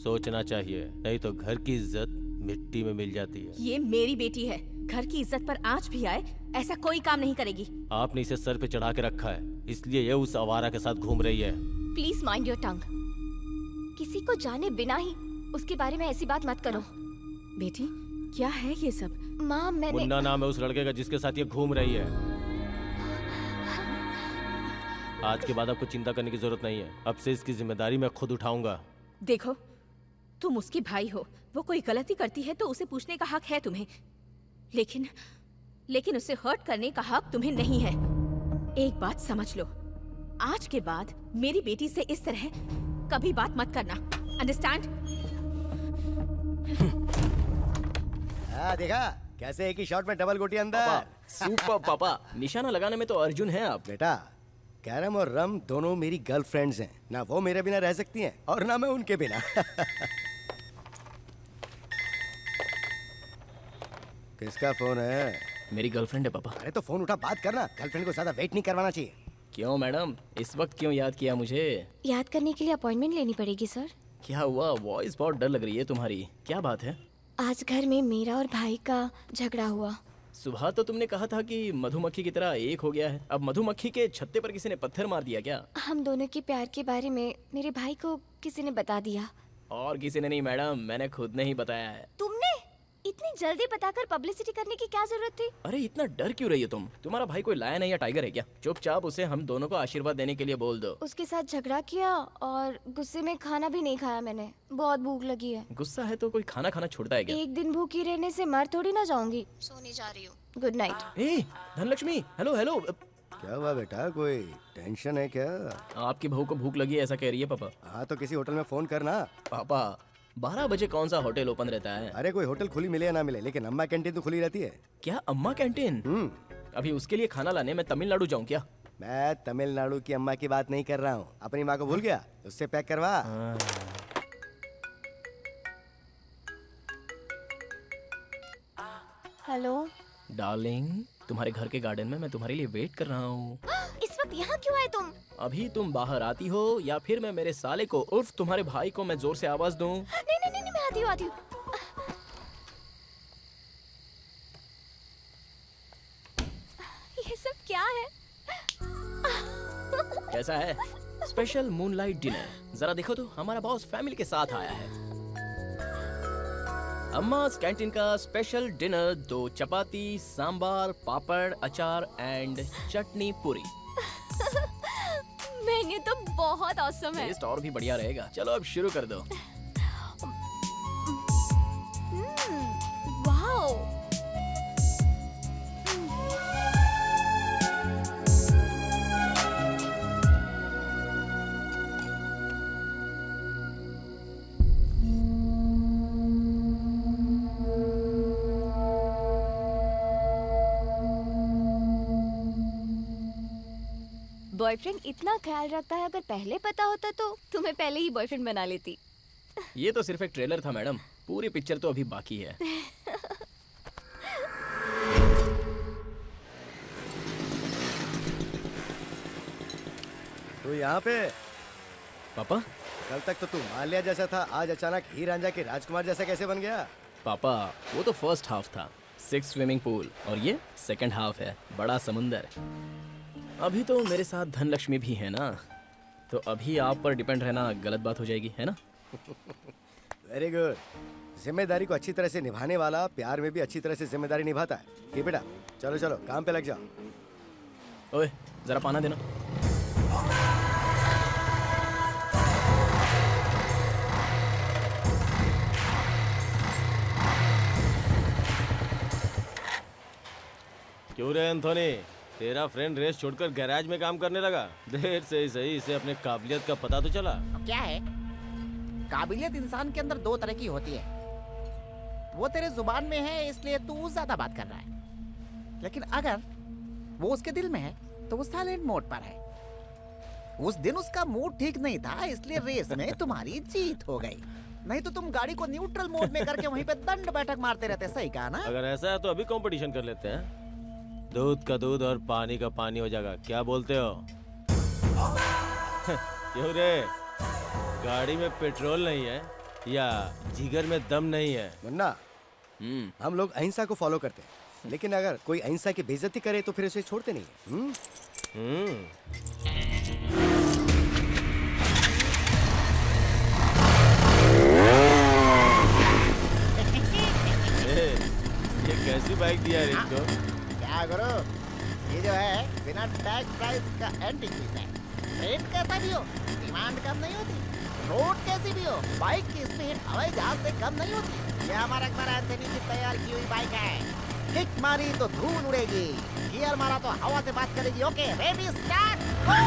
सोचना चाहिए। नहीं तो घर की इज्जत मिट्टी में मिल जाती है। ये मेरी बेटी है, घर की इज्जत पर आंच भी आए ऐसा कोई काम नहीं करेगी। आपने इसे सर पे चढ़ा के रखा है, इसलिए ये उस आवारा के साथ घूम रही है। Please mind your tongue. किसी को जाने बिना ही उसके बारे में ऐसी बात मत करो। बेटी, क्या है ये सब? माँ, मैंने मुन्ना नाम है उस लड़के का जिसके साथ ये घूम रही है। आज के बाद आपको चिंता करने की जरूरत नहीं है। अब से इसकी जिम्मेदारी मैं खुद उठाऊंगा। देखो, तुम उसकी भाई हो, वो कोई गलती करती है तो उसे पूछने का हक है तुम्हें, लेकिन उसे हर्ट करने का हक तुम्हें नहीं है। एक बात समझ लो, आज के बाद मेरी बेटी से इस तरह कभी बात मत करना, अंडरस्टैंड? देखा कैसे एक ही शॉट में डबल गोटी अंदर। सुपर पापा, निशाना लगाने में तो अर्जुन है आप। बेटा, कैरम और रम दोनों मेरी गर्लफ्रेंड्स हैं। ना वो मेरे बिना रह सकती हैं और ना मैं उनके बिना। किसका फोन है? मेरी गर्लफ्रेंड है पापा। अरे तो फोन उठा, बात करना। गर्लफ्रेंड को ज्यादा वेट नहीं करवाना चाहिए। क्यों मैडम, इस वक्त क्यों याद किया मुझे? याद करने के लिए अपॉइंटमेंट लेनी पड़ेगी सर। क्या हुआ? वॉइस बहुत डर लग रही है तुम्हारी, क्या बात है? आज घर में मेरा और भाई का झगड़ा हुआ। सुबह तो तुमने कहा था कि मधुमक्खी की तरह एक हो गया है। अब मधुमक्खी के छत्ते पर किसी ने पत्थर मार दिया क्या? हम दोनों के प्यार के बारे में मेरे भाई को किसी ने बता दिया। और किसी ने नहीं मैडम, मैंने खुद ने ही बताया है। तुमने इतनी जल्दी बताकर पब्लिसिटी करने की क्या जरूरत थी? अरे इतना डर क्यों रही हो तुम? तुम्हारा भाई कोई लायन है या टाइगर है क्या? चुपचाप उसे हम दोनों को आशीर्वाद देने के लिए बोल दो। उसके साथ झगड़ा किया और गुस्से में खाना भी नहीं खाया मैंने। बहुत भूख लगी है। गुस्सा है तो कोई खाना खाना छोड़ता है क्या? एक दिन भूखी रहने से मर थोड़ी ना जाऊंगी। सोने जा रही हूँ। Good night. ए धनलक्ष्मी, हेलो हेलो। क्या हुआ बेटा, कोई टेंशन है क्या? आपकी बहू को भूख लगी है ऐसा कह रही है पापा। हाँ तो किसी होटल में फोन करना। पापा 12 बजे कौन सा होटल ओपन रहता है? अरे कोई होटल खुली मिले या ना मिले, लेकिन अम्मा कैंटीन तो खुली रहती है। क्या अम्मा कैंटीन? अभी उसके लिए खाना लाने मैं तमिलनाडु जाऊँ क्या? मैं तमिलनाडु की अम्मा की बात नहीं कर रहा हूँ। अपनी माँ को भूल गया, उससे पैक करवा। हेलो डार्लिंग, तुम्हारे घर के गार्डन में मैं तुम्हारे लिए वेट कर रहा हूँ। इस वक्त यहाँ क्यों आए तुम? अभी तुम बाहर आती हो या फिर मैं मेरे साले को उर्फ तुम्हारे भाई को मैं जोर से आवाज दूं? नहीं नहीं नहीं, मैं आती हूँ आती हूँ। ये सब क्या है? कैसा है स्पेशल मूनलाइट डिनर? जरा देखो तो, हमारा बॉस फैमिली के साथ आया है। अम्मास कैंटीन का स्पेशल डिनर, 2 चपाती, सांबार, पापड़, अचार एंड चटनी पूरी। मेन्यू तो बहुत ऑसम है। टेस्ट और भी बढ़िया रहेगा। चलो अब शुरू कर दो। वाओ। बॉयफ्रेंड इतना ख्याल रखता है, अगर पहले पता होता तो तुम्हें पहले ही बॉयफ्रेंड बना लेती। ये तो सिर्फ एक ट्रेलर था मैडम, पूरी पिक्चर तो अभी बाकी है। तू यहाँ पे? पापा कल तक तो तू माल्या जैसा था, आज अचानक हीर रांझा के राजकुमार जैसा कैसे बन गया? पापा वो तो फर्स्ट हाफ था, 6 स्विमिंग पूल, और ये सेकंड हाफ है, बड़ा समुंदर। अभी तो मेरे साथ धनलक्ष्मी भी है ना, तो अभी आप पर डिपेंड रहना गलत बात हो जाएगी, है ना? Very good. जिम्मेदारी को अच्छी तरह से निभाने वाला प्यार में भी अच्छी तरह से जिम्मेदारी निभाता है। कि बेटा चलो चलो काम पे लग जाओ। ओए जरा पाना देना। क्यों रे एंथोनी, तेरा फ्रेंड रेस छोड़कर गैराज में काम करने लगा? देर से ही सही, इसे अपने काबिलियत का पता तो चला। क्या है, काबिलियत इंसान के अंदर 2 तरह की होती है। वो तेरे जुबान में है इसलिए तू ज्यादा बात कर रहा है, लेकिन अगर वो उसके दिल में है तो वो साइलेंट मोड पर है। उस दिन उसका मूड ठीक नहीं था, इसलिए रेस में तुम्हारी जीत हो गई। नहीं तो तुम गाड़ी को न्यूट्रल मोड में करके वहीं पे दंड बैठक मारते रहते। सही कहा ना? अगर ऐसा है तो अभी कंपटीशन कर लेते हैं, दूध का दूध और पानी का पानी हो जाएगा। क्या बोलते हो? क्यों रे, गाड़ी में पेट्रोल नहीं है या जिगर में दम नहीं है? मुन्ना, हम लोग अहिंसा को फॉलो करते हैं, लेकिन अगर कोई अहिंसा की बेइज्जती करे तो फिर उसे छोड़ते नहीं है। ये कैसी बाइक दिया है इसको? क्या करो, ये जो है बिना टैग प्राइस का एंटीक पीस है। रेट कैसा भी हो, डिमांड कम नहीं होती। रोड कैसी भी हो, बाइक की स्पीड हवाई जहाज से कम नहीं होती। ये हमारा अकबर एंथनी की तैयार की हुई बाइक है। किक मारी तो धूल उड़ेगी, गियर मारा तो हवा से बात करेगी। ओके रेडी स्टार्ट गो।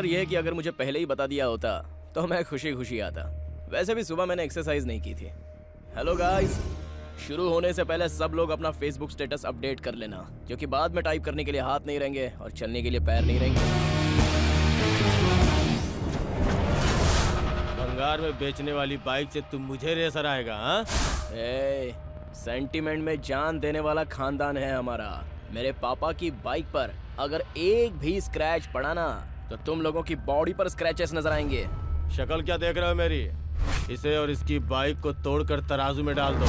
मैटर ये है कि अगर मुझे पहले ही बता दिया होता तो मैं खुशी खुशी आता। वैसे भी सुबह मैंने एक्सरसाइज नहीं की थी। हेलो गाइस, शुरू होने से पहले सब लोग अपना फेसबुक स्टेटस अपडेट कर लेना, क्योंकि बाद में टाइप करने के लिए हाथ नहीं रहेंगे और चलने के लिए पैर नहीं रहेंगे। भंगार में बेचने वाली बाइक से तुम मुझे रेसर आएगा? हाँ, सेंटीमेंट में जान देने वाला खानदान है हमारा। मेरे पापा की बाइक पर अगर एक भी स्क्रैच पड़ा ना तो तुम लोगों की बॉडी पर स्क्रैचेस नजर आएंगे। शक्ल क्या देख रहे हो मेरी? इसे और इसकी बाइक को तोड़कर तराजू में डाल दो।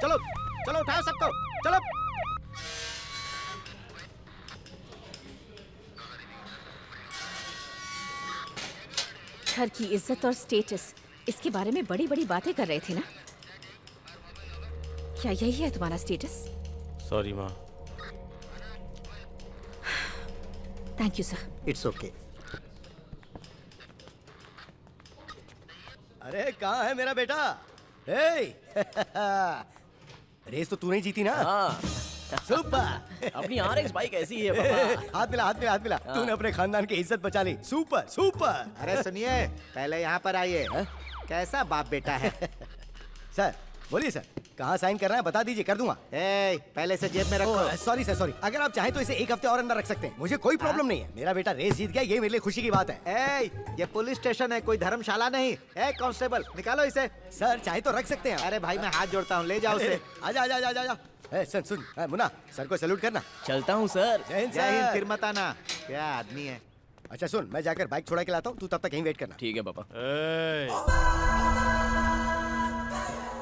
चलो चलो उठाओ सबको, चलो। घर की इज्जत और स्टेटस, इसके बारे में बड़ी बड़ी बातें कर रहे थे ना? क्या यही है तुम्हारा स्टेटस? सॉरी माँ। Thank you sir. It's okay. अरे कहाँ है मेरा बेटा? रेस तो तूने जीती ना? हाँ। सुपर। अपनी RX बाइक ऐसी ही है पापा। हाथ मिला, हाथ मिला, हाथ मिला। तूने अपने खानदान की इज्जत बचा ली। Super super. अरे सुनिए, पहले यहाँ पर आइए। कैसा बाप बेटा है? सर बोलिए सर, कहाँ साइन करना है बता दीजिए, कर दूंगा। पहले से जेब में रखो। Sorry sir, sorry. अगर आप चाहें तो इसे एक हफ्ते और अंदर रख सकते हैं, मुझे कोई प्रॉब्लम नहीं है। मेरा बेटा रेस जीत गया, ये मेरे लिए खुशी की बात है। ये पुलिस स्टेशन है, कोई धर्मशाला नहीं। कांस्टेबल निकालो इसे। सर चाहे तो रख सकते हैं। अरे भाई मैं हाथ जोड़ता हूँ, ले जाओ उसे। आजा आजा आजा आजा। सुन सुन मुन्ना, सर को सैल्यूट करना। चलता हूँ सर। जय हिंद, फिर मत आना। क्या आदमी है। अच्छा सुन, मैं जाकर बाइक छोड़ा के लाता हूँ, तू तब तक यहीं वेट करना। ठीक है पापा।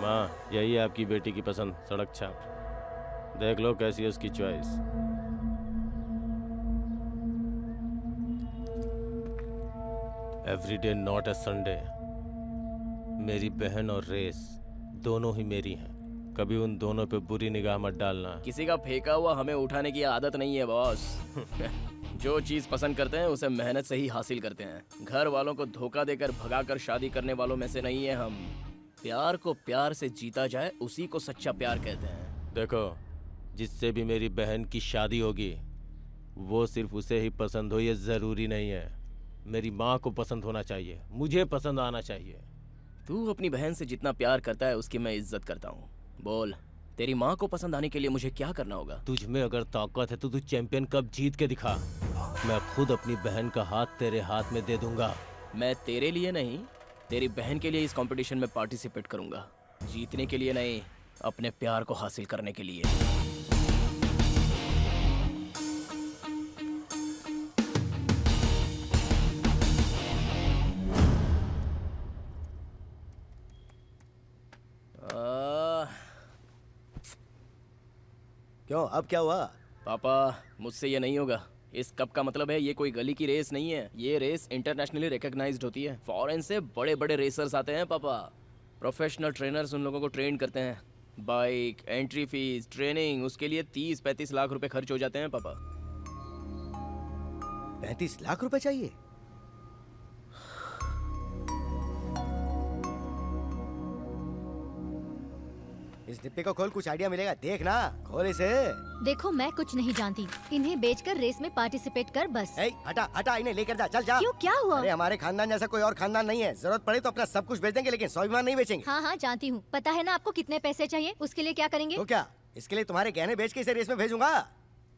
माँ, यही है आपकी बेटी की पसंद, सड़क छाप। देख लो कैसी है उसकी choice. Every day not a Sunday. मेरी बहन और रेस दोनों ही मेरी हैं। कभी उन दोनों पे बुरी निगाह मत डालना। किसी का फेंका हुआ हमें उठाने की आदत नहीं है बॉस। जो चीज पसंद करते हैं उसे मेहनत से ही हासिल करते हैं। घर वालों को धोखा देकर भगाकर शादी करने वालों में से नहीं है हम। प्यार को प्यार से जीता जाए उसी को सच्चा प्यार कहते हैं। देखो, जिससे भी मेरी बहन की शादी होगी वो सिर्फ उसे ही पसंद हो ये जरूरी नहीं है। मेरी माँ को पसंद होना चाहिए, मुझे पसंद आना चाहिए। तू अपनी बहन से जितना प्यार करता है उसकी मैं इज्जत करता हूँ। बोल, तेरी माँ को पसंद आने के लिए मुझे क्या करना होगा? तुझ में अगर ताकत है तो तू चैंपियन कप जीत के दिखा। मैं खुद अपनी बहन का हाथ तेरे हाथ में दे दूंगा। मैं तेरे लिए नहीं, तेरी बहन के लिए इस कंपटीशन में पार्टिसिपेट करूंगा। जीतने के लिए नहीं, अपने प्यार को हासिल करने के लिए। क्यों, अब क्या हुआ? पापा, मुझसे ये नहीं होगा। इस कप का मतलब है ये कोई गली की रेस नहीं है। ये रेस इंटरनेशनली रिकॉग्नाइज्ड होती है। फॉरेन से बड़े बड़े रेसर्स आते हैं पापा। प्रोफेशनल ट्रेनर्स उन लोगों को ट्रेन करते हैं। बाइक, एंट्री फीस, ट्रेनिंग, उसके लिए 30-35 लाख रुपए खर्च हो जाते हैं पापा। 35 लाख रुपए चाहिए? इस डिब्बे को खोल, कुछ आइडिया मिलेगा। देख ना, खोल इसे। देखो मैं कुछ नहीं जानती, इन्हें बेचकर रेस में पार्टिसिपेट कर बस। हटा हटा, इन्हें लेकर जा, चल जा। क्यों, क्या हुआ? अरे हमारे खानदान जैसा कोई और खानदान नहीं है। जरूरत पड़े तो अपना सब कुछ बेच देंगे, लेकिन स्वाभिमान नहीं बेचेंगे। हाँ हाँ जानती हूँ, पता है ना आपको कितने पैसे चाहिए, उसके लिए क्या करेंगे? तो क्या इसके लिए तुम्हारे गहने बेच के इसे रेस में भेजूंगा?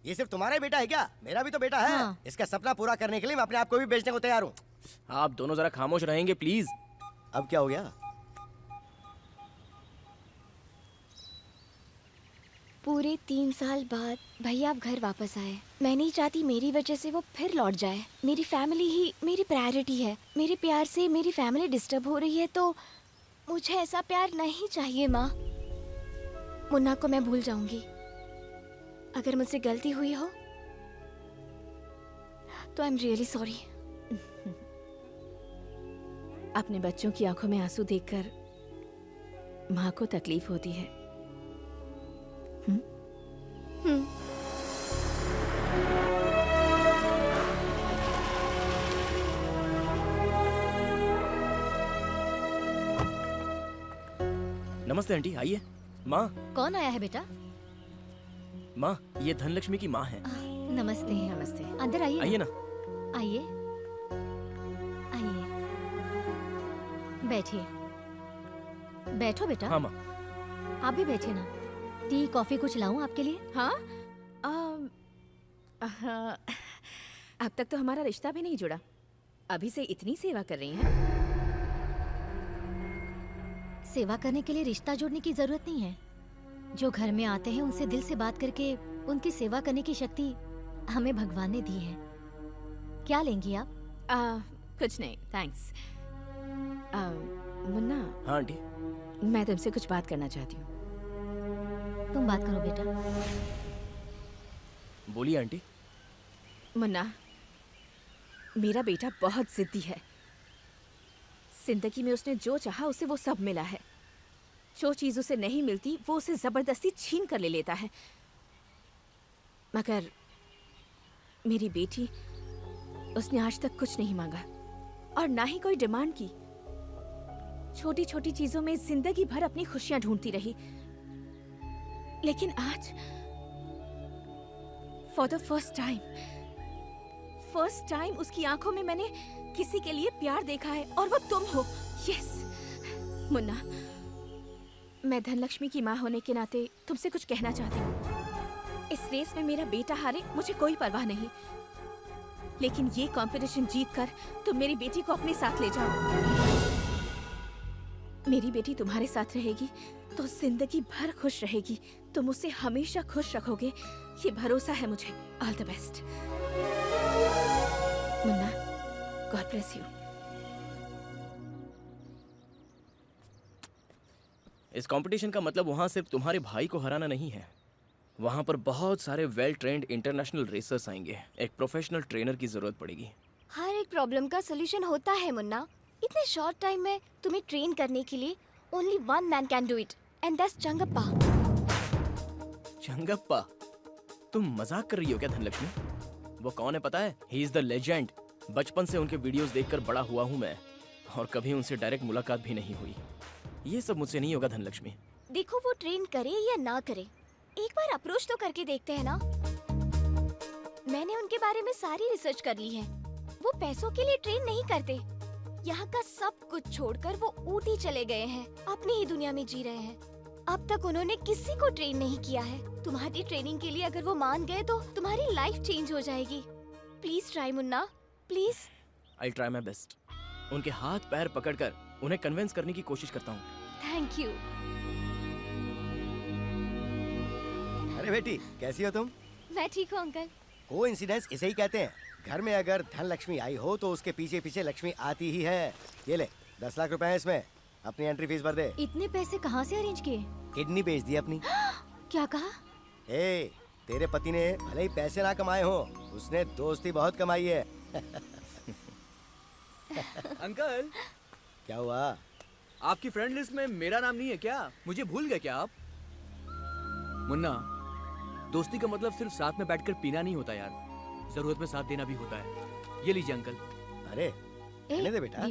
ये सिर्फ तुम्हारा ही बेटा है क्या? मेरा भी तो बेटा है। हाँ। इसका सपना पूरा करने के लिए मैं अपने आप को भी बेचने को तैयार हूँ। आप दोनों जरा खामोश रहेंगे प्लीज। अब क्या हो गया? पूरे 3 साल बाद भैया आप घर वापस आए। मैं नहीं चाहती मेरी वजह से वो फिर लौट जाए। मेरी फैमिली ही मेरी प्रायोरिटी है। मेरे प्यार से मेरी फैमिली डिस्टर्ब हो रही है, तो मुझे ऐसा प्यार नहीं चाहिए माँ। मुन्ना को मैं भूल जाऊंगी। अगर मुझसे गलती हुई हो तो आई एम रियली सॉरी। अपने बच्चों की आंखों में आंसू देखकर माँ को तकलीफ होती है। नमस्ते आंटी, आइए। माँ। कौन आया है बेटा? माँ, ये धनलक्ष्मी की माँ है। नमस्ते। नमस्ते। अंदर आइए। आइए ना। आइए आइए, बैठिए। बैठो बेटा। हाँ माँ। आप भी बैठिए ना। टी कॉफी कुछ लाऊं आपके लिए? हाँ, अब तक तो हमारा रिश्ता भी नहीं जुड़ा, अभी से इतनी सेवा कर रही हैं। सेवा करने के लिए रिश्ता जोड़ने की जरूरत नहीं है। जो घर में आते हैं उनसे दिल से बात करके उनकी सेवा करने की शक्ति हमें भगवान ने दी है। क्या लेंगी आप? कुछ नहीं, थैंक्स। मुन्ना। हाँ आंटी। मैं तुमसे कुछ बात करना चाहती हूँ। तुम बात करो बेटा। बोलिए आंटी। मुन्ना, मेरा बेटा बहुत जिद्दी है। जिंदगी में उसने जो चाहा उसे वो सब मिला है। जो चीज उसे नहीं मिलती वो उसे जबरदस्ती छीन कर ले लेता है। मगर मेरी बेटी, उसने आज तक कुछ नहीं मांगा और ना ही कोई डिमांड की। छोटी छोटी चीजों में जिंदगी भर अपनी खुशियां ढूंढती रही, लेकिन आज फॉर द फर्स्ट टाइम उसकी आंखों में मैंने किसी के लिए प्यार देखा है, और वो तुम हो। यस मुन्ना, मैं धनलक्ष्मी की माँ होने के नाते तुमसे कुछ कहना चाहती हूँ। इस रेस में मेरा बेटा हारे मुझे कोई परवाह नहीं, लेकिन ये कंपटीशन जीतकर तुम मेरी बेटी को अपने साथ ले जाओ। मेरी बेटी तुम्हारे साथ रहेगी तो जिंदगी भर खुश रहेगी। तुम उसे हमेशा खुश रखोगे, ये भरोसा है मुझे। All the best Munna, God bless you. इस कंपटीशन का मतलब वहाँ सिर्फ तुम्हारे भाई को हराना नहीं है। वहाँ पर बहुत सारे वेल ट्रेंड इंटरनेशनल रेसर्स आएंगे। एक प्रोफेशनल ट्रेनर की जरूरत पड़ेगी। हर एक प्रॉब्लम का सोल्यूशन होता है मुन्ना। इतने शॉर्ट टाइम में तुम्हें ट्रेन करने के लिए only one man can do it, and that's Changappa. Changappa? तुम मजाक कर रही हो क्या धनलक्ष्मी? वो कौन है पता है? He is the legend. बचपन से उनके वीडियोस देखकर बड़ा हुआ हूँ मैं, और कभी उनसे डायरेक्ट मुलाकात भी नहीं हुई। ये सब मुझसे नहीं होगा धनलक्ष्मी। देखो, वो ट्रेन करे या ना करे, एक बार अप्रोच तो करके देखते हैं ना। मैंने उनके बारे में सारी रिसर्च कर ली है। वो पैसों के लिए ट्रेन नहीं करते। यहाँ का सब कुछ छोड़कर वो ऊटी चले गए हैं, अपनी ही दुनिया में जी रहे हैं। अब तक उन्होंने किसी को ट्रेन नहीं किया है। तुम्हारी ट्रेनिंग के लिए अगर वो मान गए तो तुम्हारी लाइफ चेंज हो जाएगी। Please try Munna, please. I try my best. उनके हाथ पैर पकड़कर उन्हें कन्विंस करने की कोशिश करता हूँ। Thank you. अरे बेटी, कैसी हो तुम? मैं ठीक हूँ अंकल। कोइंसिडेंस इसे ही कहते हैं। घर में अगर धनलक्ष्मी आई हो तो उसके पीछे पीछे लक्ष्मी आती ही है। ये ले, 10 लाख रुपए है इसमें। अपनी एंट्री फीस भर दे। इतने पैसे कहाँ से अरेंज किए? किडनी बेच दी अपनी। क्या कहा? तेरे पति ने भले ही पैसे ना कमाए हो, उसने दोस्ती बहुत कमाई है। अंकल, क्या हुआ? आपकी फ्रेंड लिस्ट में मेरा नाम नहीं है क्या? मुझे भूल गए क्या आप? मुन्ना, दोस्ती का मतलब सिर्फ साथ में बैठकर पीना नहीं होता यार, जरूरत में साथ देना भी होता है। ये लीजिए अंकल। अरे लेने दे बेटा।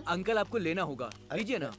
अंकल, आपको लेना होगा, लीजिए ना।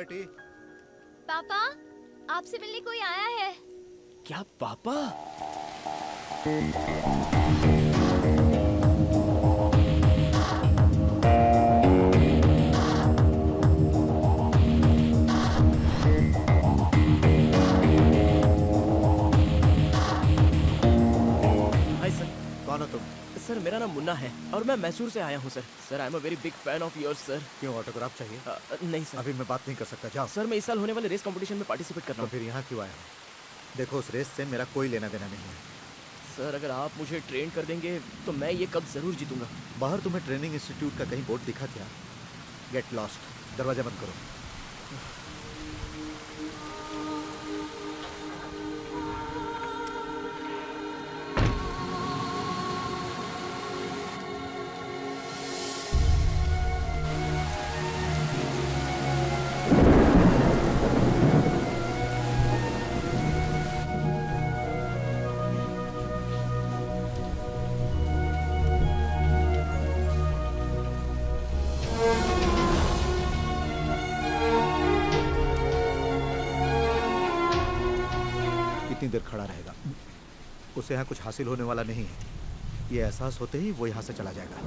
बेटी। पापा, आपसे मिलने कोई आया है। क्या पापा? Hi sir. कौन हो तुम? सर मेरा नाम मुन्ना है और मैं मैसूर से आया हूँ sir. Sir I am a very big fan of yours sir. क्यों, ऑटोग्राफ चाहिए? नहीं सर। अभी मैं बात नहीं कर सकता, जाओ। सर मैं इस साल होने वाले रेस कंपटीशन में पार्टिसिपेट कर रहा तो हूँ। फिर यहाँ क्यों आया हो? देखो, उस रेस से मेरा कोई लेना देना नहीं है। सर अगर आप मुझे ट्रेन कर देंगे तो मैं ये कब जरूर जीतूंगा। बाहर तुम्हें ट्रेनिंग इंस्टीट्यूट का कहीं बोर्ड दिखा क्या? Get lost. दरवाजा बंद करो। कितनी देर खड़ा रहेगा? उसे यहाँ कुछ हासिल होने वाला नहीं है। ये एहसास होते ही वो यहाँ से चला जाएगा।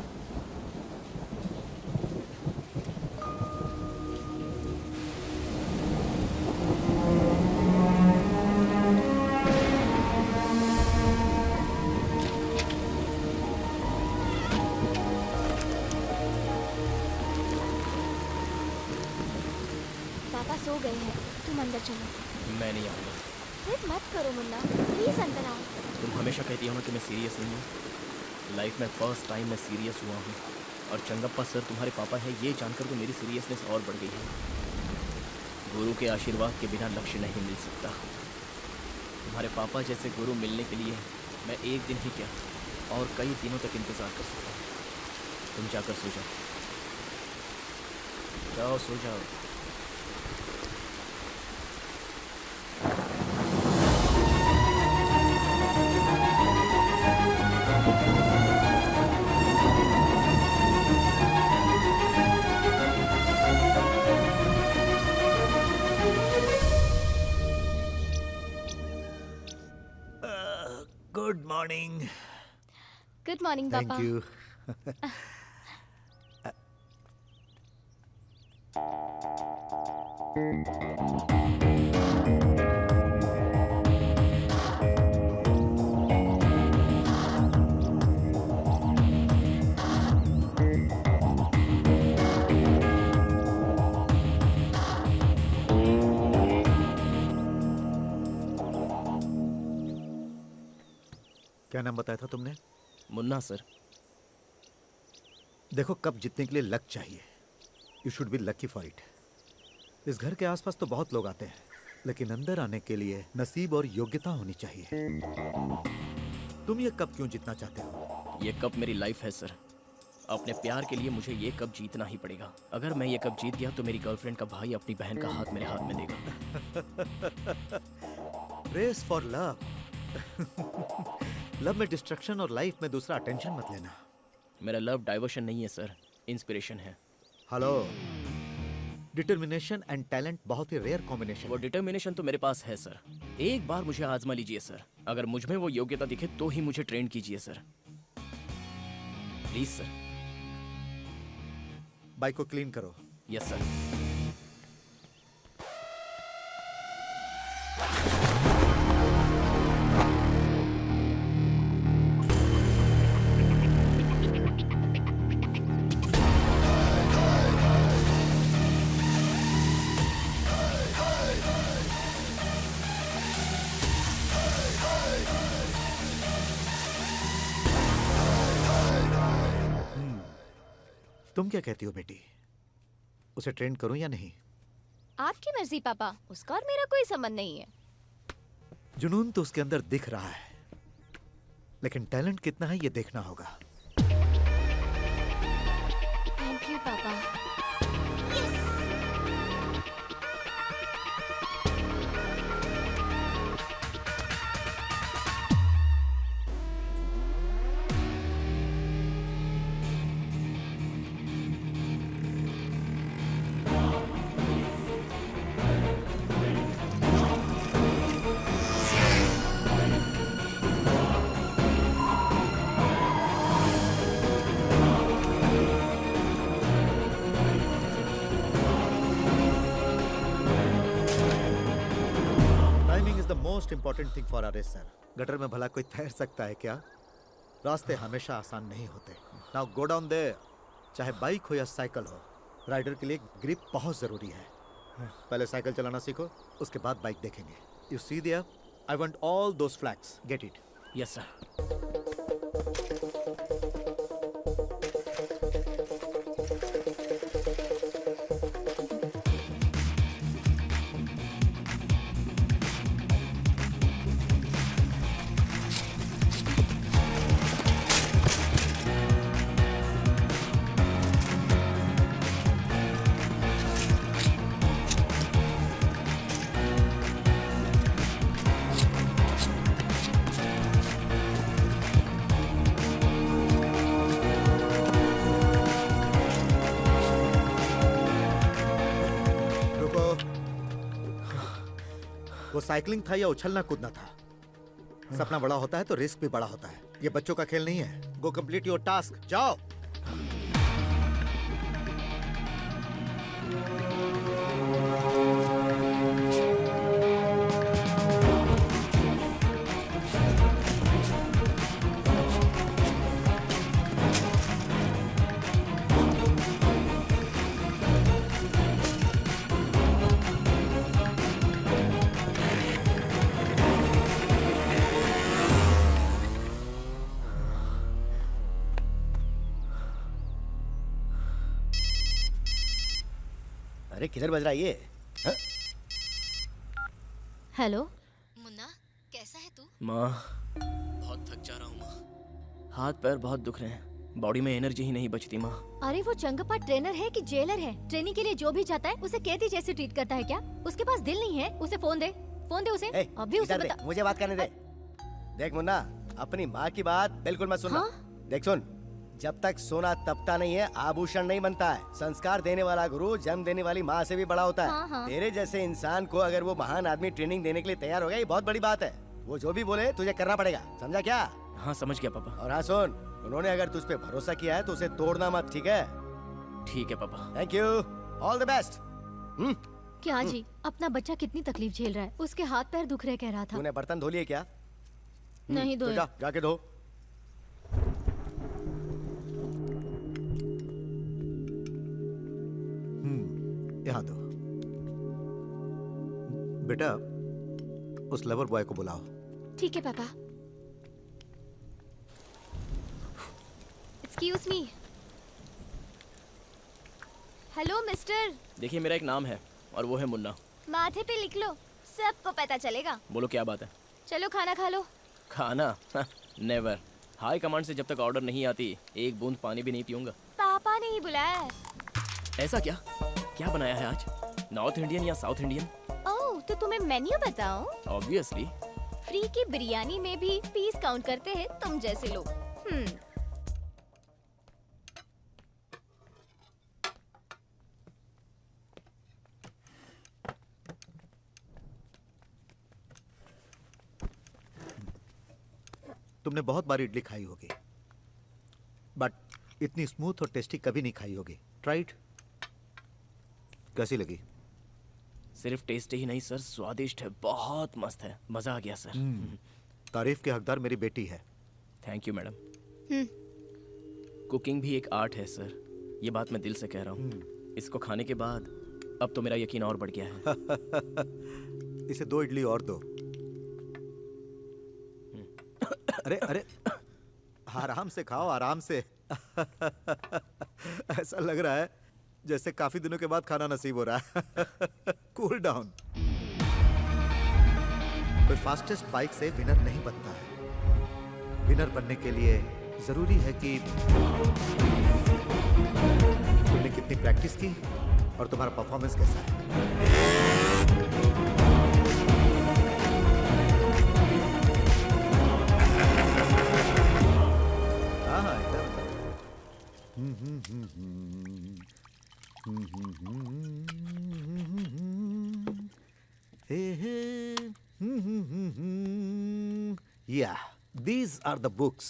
पापा सो गए हैं, तुम अंदर चलो। मैं नहीं आऊँगा। सिर्फ मत करो मुन्ना, प्लीज अंदर आओ। तुम हमेशा कहती हो ना कि मैं सीरियस नहीं हूँ। लाइफ में फर्स्ट टाइम मैं सीरियस हुआ हूँ और चंगप्पा सर तुम्हारे पापा है ये जानकर तो मेरी सीरियसनेस और बढ़ गई है। गुरु के आशीर्वाद के बिना लक्ष्य नहीं मिल सकता। तुम्हारे पापा जैसे गुरु मिलने के लिए मैं एक दिन ही क्या और कई दिनों तक इंतज़ार कर सकता हूँ। तुम जाकर सो जाओ। जाओ सो जाओ। Good morning. गुड मॉर्निंग पापा। Thank you. क्या नाम बताया था तुमने? मुन्ना सर। देखो, कप जीतने के लिए लक चाहिए। You should be lucky for it. इस घर के आसपास तो बहुत लोग आते हैं, लेकिन अंदर आने के लिए नसीब और योग्यता होनी चाहिए। तुम ये कप क्यों जीतना चाहते हो? ये कप मेरी लाइफ है सर। अपने प्यार के लिए मुझे ये कप जीतना ही पड़ेगा। अगर मैं ये कप जीत गया तो मेरी गर्लफ्रेंड का भाई अपनी बहन का हाथ मेरे हाथ में देगा। Race for love. लव में डिस्ट्रक्शन और लाइफ में दूसरा अटेंशन मत लेना। मेरा लव डाइवर्शन नहीं है सर, इंस्पिरेशन है। हेलो, डिटर्मिनेशन एंड टैलेंट बहुत ही रेयर कॉम्बिनेशन। वो डिटर्मिनेशन तो मेरे पास है सर। एक बार मुझे आजमा लीजिए सर। अगर मुझ में वो योग्यता दिखे तो ही मुझे ट्रेन कीजिए सर, प्लीज सर। बाइक को क्लीन करो। Yes sir. तुम क्या कहती हो बेटी? उसे ट्रेन करूं या नहीं? आपकी मर्जी पापा, उसका और मेरा कोई संबंध नहीं है। जुनून तो उसके अंदर दिख रहा है, लेकिन टैलेंट कितना है ये देखना होगा। थैंक यू पापा। Is the most important thing for a racer. Gutter में भला कोई तैर सकता है क्या? रास्ते हमेशा आसान नहीं होते। Now go down there. चाहे बाइक हो या साइकिल हो, राइडर के लिए ग्रिप बहुत जरूरी है। पहले साइकिल चलाना सीखो, उसके बाद बाइक देखेंगे। You see there, I want all those flags. Get it? Yes sir. वो साइकिलिंग था या उछलना कूदना था? सपना बड़ा होता है तो रिस्क भी बड़ा होता है। ये बच्चों का खेल नहीं है। गो कंप्लीट योर टास्क, जाओ। अरे किधर बज रहा है ये? हेलो मुन्ना, कैसा है तू? माँ, बहुत थक जा रहा हूँ माँ। हाथ पैर बहुत दुख रहे हैं, बॉडी में एनर्जी ही नहीं बचती माँ। अरे वो चंगप्पा ट्रेनर है कि जेलर है? ट्रेनिंग के लिए जो भी जाता है उसे कैदी जैसे ट्रीट करता है क्या? उसके पास दिल नहीं है? उसे फोन दे उसे। अभी उसे बता। मुझे बात करने दे। देख मुन्ना, अपनी माँ की बात बिल्कुल मत सुनना। देख सुन, जब तक सोना तपता नहीं है, आभूषण नहीं बनता है। संस्कार देने वाला गुरु जन्म देने वाली माँ से भी बड़ा होता है। तेरे जैसे इंसान को अगर वो महान आदमी ट्रेनिंग देने के लिए तैयार हो गया, ये बहुत बड़ी बात है। वो जो भी बोले तुझे करना पड़ेगा, समझा क्या? हाँ समझ गया पापा। और हाँ सुन, उन्होंने अगर तुझ पे भरोसा किया है तो उसे तोड़ना मत, ठीक है? ठीक है पापा। Thank you, all the best. क्या जी, अपना बच्चा कितनी तकलीफ झेल रहा है, उसके हाथ पैर दुख रहे कह रहा था। तूने बर्तन धो लिए क्या? नहीं धोए। तो जाके धो। यहाँ दो। बेटा, उस लवर बॉय को बुलाओ। ठीक है पापा। Excuse me. Hello mister. देखिए मेरा एक नाम है और वो है मुन्ना। माथे पे लिख लो, सबको पता चलेगा। बोलो क्या बात है? चलो खाना खा लो। खाना? नेवर। हाई कमांड से जब तक ऑर्डर नहीं आती, एक बूंद पानी भी नहीं पीऊंगा। पापा ने ही बुलाया है। ऐसा क्या? क्या बनाया है आज? नॉर्थ इंडियन या साउथ इंडियन? ओह, तो तुम्हें मेन्यू बताऊं? ऑब्वियसली। फ्री की बिरयानी में भी पीस काउंट करते हैं तुम जैसे लोग। तुमने बहुत बार इडली खाई होगी, बट इतनी स्मूथ और टेस्टी कभी नहीं खाई होगी। Try it. कैसी लगी? सिर्फ टेस्ट ही नहीं सर, स्वादिष्ट है, बहुत मस्त है, मजा आ गया सर। तारीफ के हकदार मेरी बेटी है। Thank you madam. कुकिंग भी एक आर्ट है सर, ये बात मैं दिल से कह रहा हूँ। इसको खाने के बाद अब तो मेरा यकीन और बढ़ गया है। इसे 2 इडली और दो। अरे अरे, आराम से खाओ, आराम से। ऐसा लग रहा है जैसे काफी दिनों के बाद खाना नसीब हो रहा है। Cool down. कोई फास्टेस्ट बाइक से विनर नहीं बनता है। विनर बनने के लिए जरूरी है कि तुमने कितनी प्रैक्टिस की और तुम्हारा परफॉर्मेंस कैसा है। Yeah, these are the books.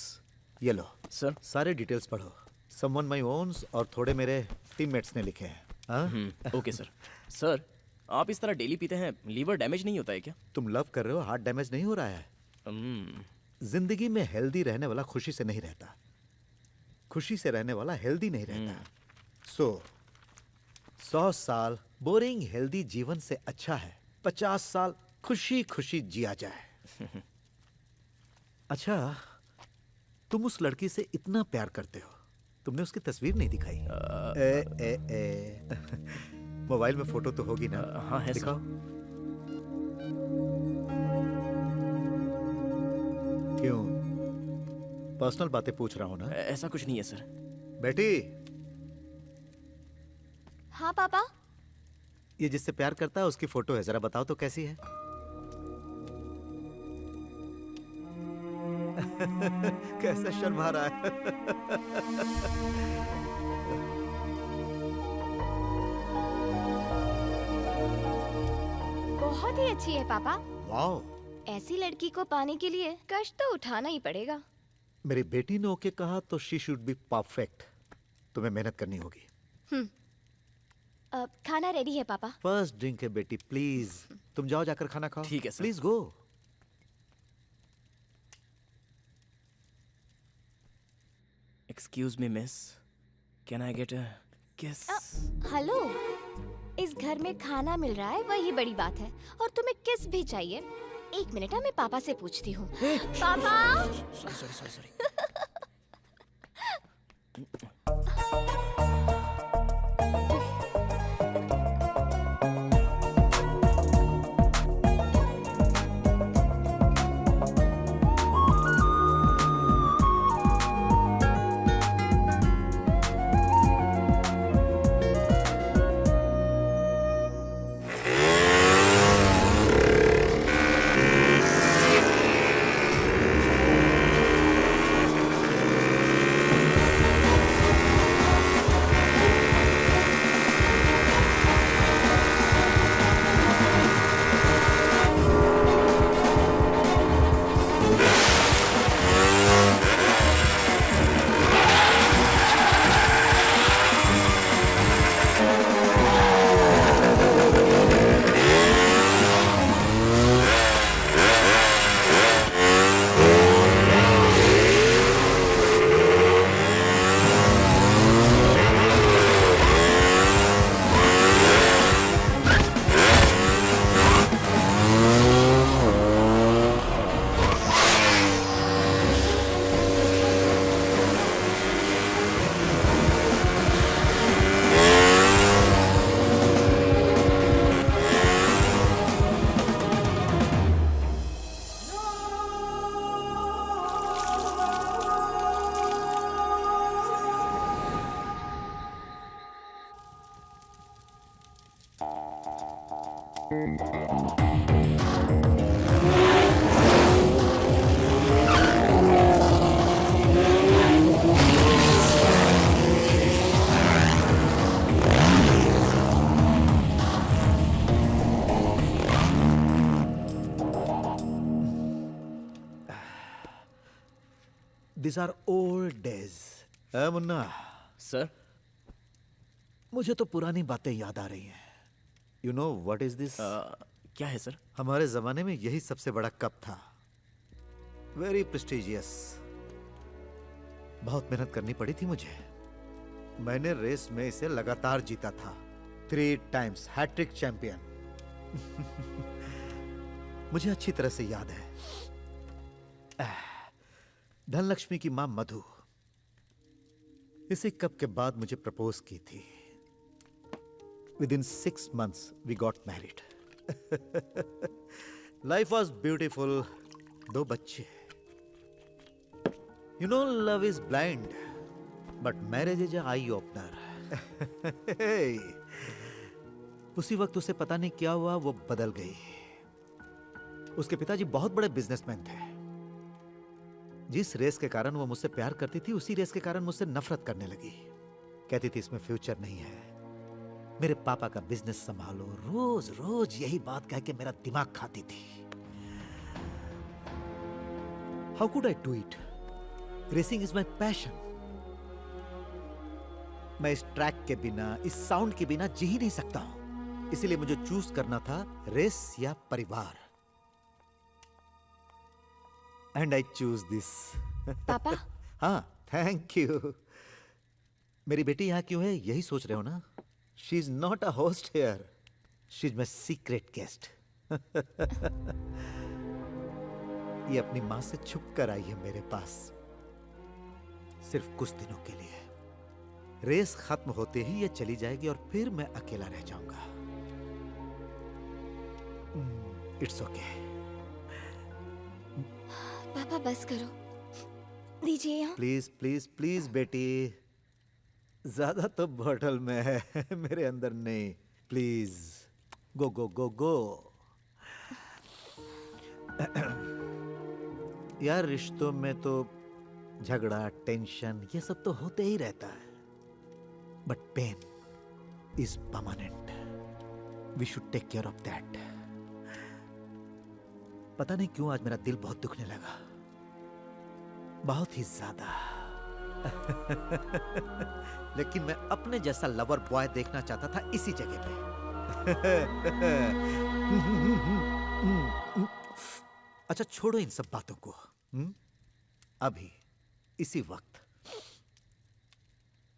ये लो सर। सारे डिटेल्स पढ़ो। Someone my owns और थोड़े मेरे टीममेट्स ने लिखे हैं। Okay sir. सर, आप इस तरह डेली पीते हैं, लीवर डैमेज नहीं होता है क्या? तुम लव कर रहे हो, हार्ट डैमेज नहीं हो रहा है। जिंदगी में हेल्दी रहने वाला खुशी से नहीं रहता, खुशी से रहने वाला हेल्दी नहीं रहता। 100 साल बोरिंग हेल्दी जीवन से अच्छा है 50 साल खुशी खुशी जिया जाए। अच्छा, तुम उस लड़की से इतना प्यार करते हो, तुमने उसकी तस्वीर नहीं दिखाई? मोबाइल में फोटो तो होगी ना? हाँ है दिखाओ। क्यों, पर्सनल बातें पूछ रहा हूं ना? ऐसा कुछ नहीं है सर। बेटी, हाँ पापा। ये जिससे प्यार करता है उसकी फोटो है, जरा बताओ तो कैसी है? कैसा शर्मा रहा है। बहुत ही अच्छी है पापा। वाओ, ऐसी लड़की को पाने के लिए कष्ट तो उठाना ही पड़ेगा। मेरी बेटी ने ओके कहा तो शी शुड बी परफेक्ट। तुम्हें मेहनत करनी होगी। खाना रेडी है पापा। फर्स्ट ड्रिंक है बेटी, प्लीज। तुम जाओ जाकर खाना खाओ। ठीक है sir. Please go. Excuse me miss, can I get a किस? हेलो, इस घर में खाना मिल रहा है वही बड़ी बात है, और तुम्हें किस भी चाहिए? 1 मिनट, मैं पापा से पूछती हूँ। पापा। Sorry. These are old days. Munna sir, मुझे तो पुरानी बातें याद आ रही हैं। You know what is this? क्या है सर? हमारे जमाने में यही सबसे बड़ा कप था। Very prestigious. बहुत मेहनत करनी पड़ी थी मुझे। मैंने रेस में इसे लगातार जीता था। 3 times हैट्रिक चैंपियन। मुझे अच्छी तरह से याद है। धनलक्ष्मी की मां मधु इसी कप के बाद मुझे प्रपोज की थी। Within 6 months we got married. Life was beautiful. 2 बच्चे। You know love is blind, but marriage is an eye opener. Hey. उसी वक्त उसे पता नहीं क्या हुआ, वो बदल गई। उसके पिताजी बहुत बड़े बिजनेसमैन थे। जिस रेस के कारण वो मुझसे प्यार करती थी, उसी रेस के कारण मुझसे नफरत करने लगी। कहती थी इसमें फ्यूचर नहीं है, मेरे पापा का बिजनेस संभालो। रोज रोज यही बात कह के मेरा दिमाग खाती थी। How could I do it? Racing is my passion. मैं इस ट्रैक के बिना, इस साउंड के बिना जी ही नहीं सकता हूं। इसीलिए मुझे चूज करना था रेस या परिवार। And I choose this. पापा। हाँ, थैंक यू। मेरी बेटी यहाँ क्यों है, यही सोच रहे हो ना? She is not a host here, she is my secret guest. ये अपनी मां से छुप कर आई है मेरे पास, सिर्फ कुछ दिनों के लिए। रेस खत्म होते ही ये चली जाएगी और फिर मैं अकेला रह जाऊंगा। It's okay. पापा बस करो, दीजिए यहाँ। प्लीज प्लीज प्लीज बेटी, ज्यादा तो बॉटल में है, मेरे अंदर नहीं। प्लीज गो गो गो गो। यार रिश्तों में तो झगड़ा, टेंशन, ये सब तो होते ही रहता है, but pain is permanent. We should take care of that. पता नहीं क्यों आज मेरा दिल बहुत दुखने लगा, बहुत ही ज्यादा। लेकिन मैं अपने जैसा लवर बॉय देखना चाहता था इसी जगह पे। अच्छा छोड़ो इन सब बातों को। अभी इसी वक्त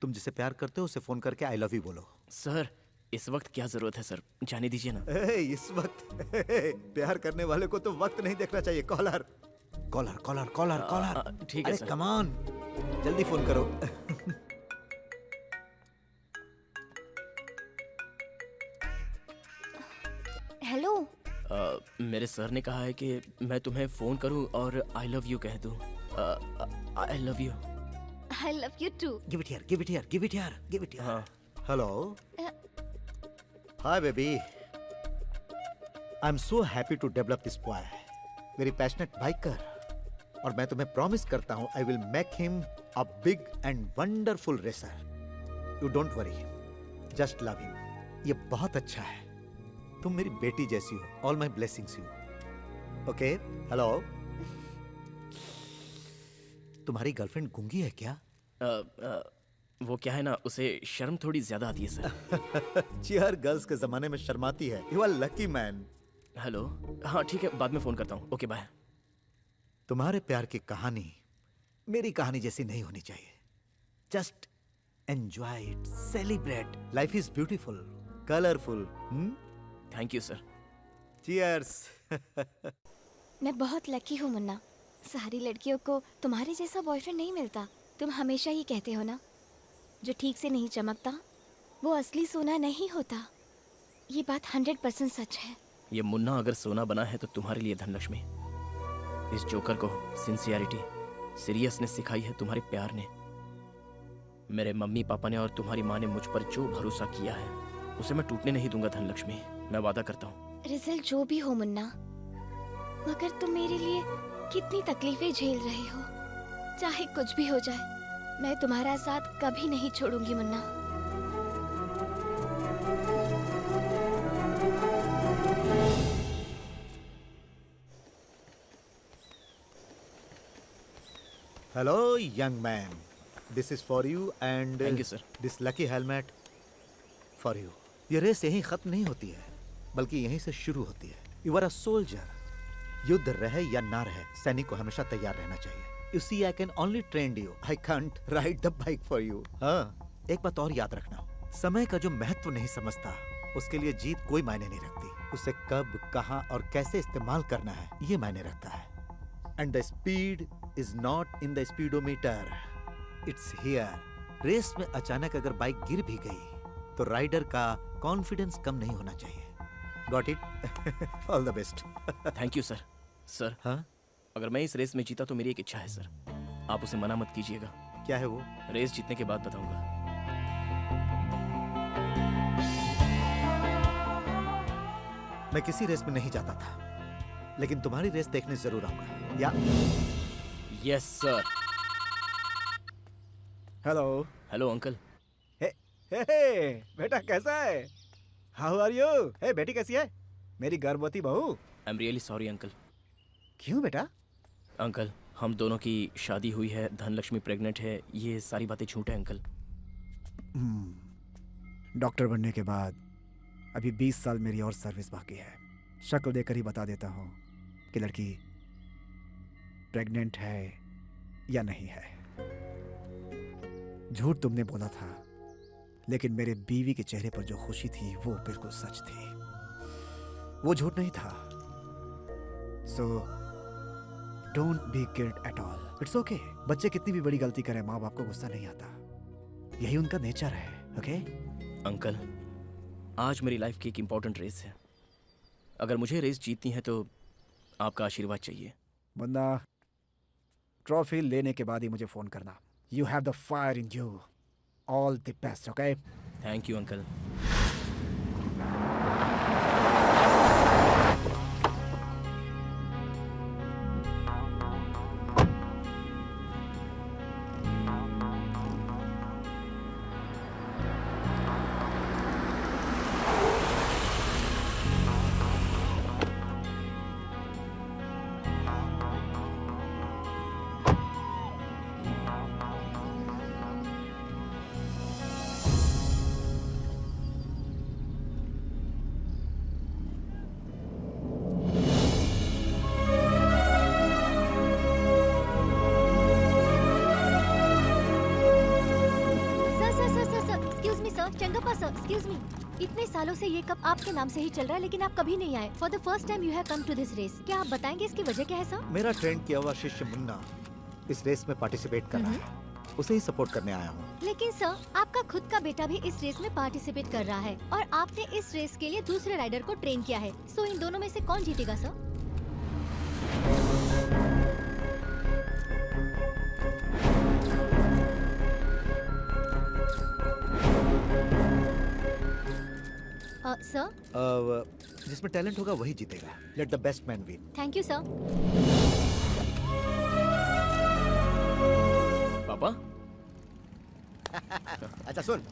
तुम जिसे प्यार करते हो उसे फोन करके आई लव यू बोलो। सर इस वक्त क्या जरूरत है सर, जाने दीजिए ना। इस वक्त प्यार करने वाले को तो वक्त नहीं देखना चाहिए। Collar collar collar collar collar. ठीक है अरे सर। कम ऑन, जल्दी फोन करो। हेलो। मेरे सर ने कहा है कि मैं तुम्हें फोन करूं और आई लव यू कह दूं। I love you. I love you too. Give it here, give it here, give it here, give it here. हाँ। Hello. Hi baby. I'm so happy to develop this boy. Very passionate biker. और मैं तुम्हें promise करता हूँ I will make him a big and wonderful racer. You don't worry. Just love him. ये बहुत अच्छा है। तुम मेरी बेटी जैसी हो। All my blessings you. Okay? Hello. तुम्हारी गर्लफ्रेंड गूंगी है क्या? वो क्या है ना, उसे शर्म थोड़ी ज्यादा आती है सर। चियर गर्ल्स के जमाने में शर्माती है। You are lucky man. Hello. हाँ ठीक है, बाद में फोन करता हूँ। Okay bye. तुम्हारे प्यार की कहानी मेरी कहानी जैसी नहीं होनी चाहिए। Just enjoy it, celebrate. Life is beautiful, colourful. Thank you sir. Cheers. मैं बहुत लकी हूँ मुन्ना। सारी लड़कियों को तुम्हारे जैसा बॉयफ्रेंड नहीं मिलता। तुम हमेशा ही कहते हो ना, जो ठीक से नहीं चमकता वो असली सोना नहीं होता। ये बात 100% सच है। ये मुन्ना अगर सोना बना है तो तुम्हारे लिए धनलक्ष्मी। इस जोकर को सिंसियरिटी, सीरियसनेस सिखाई है तुम्हारे प्यार ने। मेरे मम्मी पापा ने और तुम्हारी माँ ने मुझ पर जो भरोसा किया है उसे मैं टूटने नहीं दूंगा धनलक्ष्मी, मैं वादा करता हूँ। रिजल्ट जो भी हो मुन्ना, मगर तुम मेरे लिए कितनी तकलीफें झेल रहे हो। चाहे कुछ भी हो जाए, मैं तुम्हारा साथ कभी नहीं छोड़ूंगी Munna. Hello young man, this is for you and Thank you, sir. This lucky helmet for you. ये रेस यहीं खत्म नहीं होती है, बल्कि यहीं से शुरू होती है। You are a soldier. युद्ध रहे या ना रहे, सैनिक को हमेशा तैयार रहना चाहिए। You see, I can only train you. I can't ride the bike for you. हाँ, एक बात और याद रखना, समय का जो महत्व नहीं समझता, उसके लिए जीत कोई मायने नहीं रखती। उसे कब, कहाँ और कैसे इस्तेमाल करना है, ये मायने रखता है। And the speed is not in the speedometer. It's here. Race में अचानक अगर बाइक गिर भी गई, तो राइडर का कॉन्फिडेंस कम नहीं होना चाहिए। Got it? All the best. Thank you sir. Sir हाँ? अगर मैं इस रेस में जीता तो मेरी एक इच्छा है सर, आप उसे मना मत कीजिएगा। क्या है वो? रेस जीतने के बाद बताऊंगा। मैं किसी रेस में नहीं जाता था, लेकिन तुम्हारी रेस देखने जरूर आऊंगा। या yes sir. Hello. Hello uncle. Hey बेटा कैसा है? How are you? हे बेटी कैसी है? मेरी गर्भवती बहू। I am really sorry uncle. क्यों बेटा? अंकल हम दोनों की शादी हुई है, धनलक्ष्मी प्रेग्नेंट है, ये सारी बातें झूठ है अंकल। डॉक्टर बनने के बाद अभी 20 साल मेरी और सर्विस बाकी है। शक्ल देखकर ही बता देता हूँ कि लड़की प्रेग्नेंट है या नहीं है। झूठ तुमने बोला था, लेकिन मेरे बीवी के चेहरे पर जो खुशी थी वो बिल्कुल सच थी, वो झूठ नहीं था। So don't be guilt at all, it's okay. बच्चे कितनी भी बड़ी गलती करें, माँ बाप को गुस्सा नहीं आता, यही उनका नेचर है। ओके अंकल, आज मेरी लाइफ की एक इम्पोर्टेंट रेस है। अगर मुझे रेस जीतनी है तो आपका आशीर्वाद चाहिए। मुन्ना, ट्रॉफी लेने के बाद ही मुझे फोन करना। You have the fire in you. All the best. Okay, thank you uncle. Excuse me, इतने सालों से ये कप आपके नाम से ही चल रहा है, लेकिन आप कभी नहीं आए। For the first time you have come to this race. क्या आप बताएंगे इसकी वजह क्या है सर? मेरा ट्रेंड किया हुआ शिष्य मुन्ना इस रेस में पार्टिसिपेट कर रहा है, उसे ही सपोर्ट करने आया हूँ। लेकिन सर, आपका खुद का बेटा भी इस रेस में पार्टिसिपेट कर रहा है और आपने इस रेस के लिए दूसरे राइडर को ट्रेन किया है। सो इन दोनों में से कौन जीतेगा सर? सर, जिसमें टैलेंट होगा वही जीतेगा। Let the best man win. Thank you sir. पापा अच्छा सुन,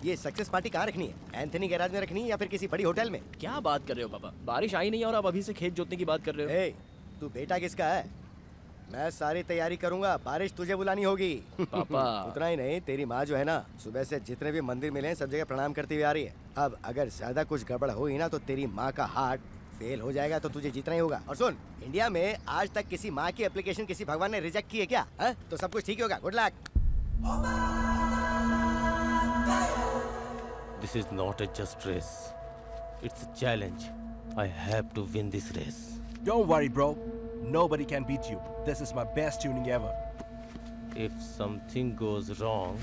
ये सक्सेस पार्टी कहाँ रखनी है? एंथनी गैराज में रखनी है या फिर किसी बड़ी होटल में? क्या बात कर रहे हो पापा? बारिश आई नहीं और आप अभी से खेत जोतने की बात कर रहे हो। ए, तू बेटा किसका है? मैं सारी तैयारी करूंगा, बारिश तुझे बुलानी होगी। पापा उतना ही नहीं, तेरी माँ जो है ना, सुबह से जितने भी मंदिर मिले हैं सब जगह प्रणाम करती हुई आ रही है। अब अगर ज्यादा कुछ गड़बड़ हुई ना तो तेरी माँ का हार्ट फेल हो जाएगा, तो तुझे जीतना ही होगा। और सुन, इंडिया में आज तक किसी माँ की एप्लीकेशन किसी भगवान ने रिजेक्ट की है क्या? है? तो सब कुछ ठीक ही होगा। Good luck. This is not a just race. It's a challenge. I have to win this race. Don't worry, bro. Nobody can beat you. This is my best tuning ever. If something goes wrong,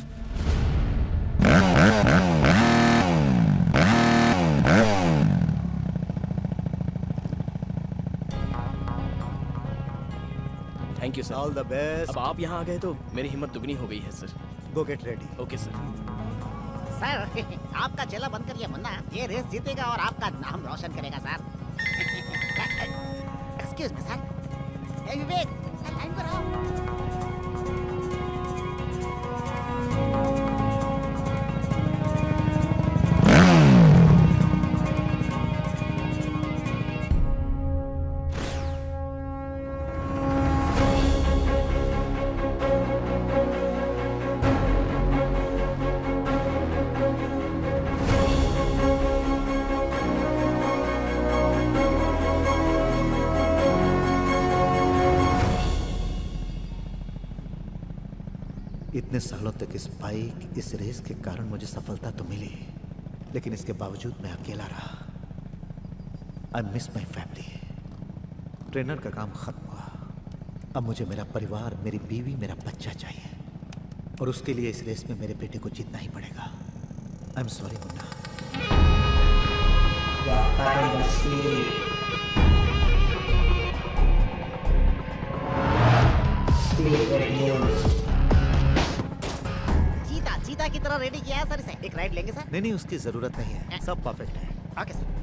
thank you sir. All the best. अब आप यहाँ आ गए तो मेरी हिम्मत दुगनी हो गई है सर। गो get ready. Okay sir. Sir, आपका चेला बंद करिए मुन्ना, ये रेस जीतेगा और आपका नाम रोशन करेगा सर। Excuse me sir. ए विवेक, लाइन पर आओ। इतने सालों तक इस बाइक, इस रेस के कारण मुझे सफलता तो मिली, लेकिन इसके बावजूद मैं अकेला रहा। I miss my family. Trainer का काम खत्म हुआ, अब मुझे मेरा परिवार, मेरी बीवी, मेरा बच्चा चाहिए, और उसके लिए इस रेस में मेरे बेटे को जीतना ही पड़ेगा। I am sorry Munna. चीता की तरह रेडी किया है सर इसे। एक राइड लेंगे सर? नहीं, उसकी जरूरत नहीं है, सब परफेक्ट है। Okay sir.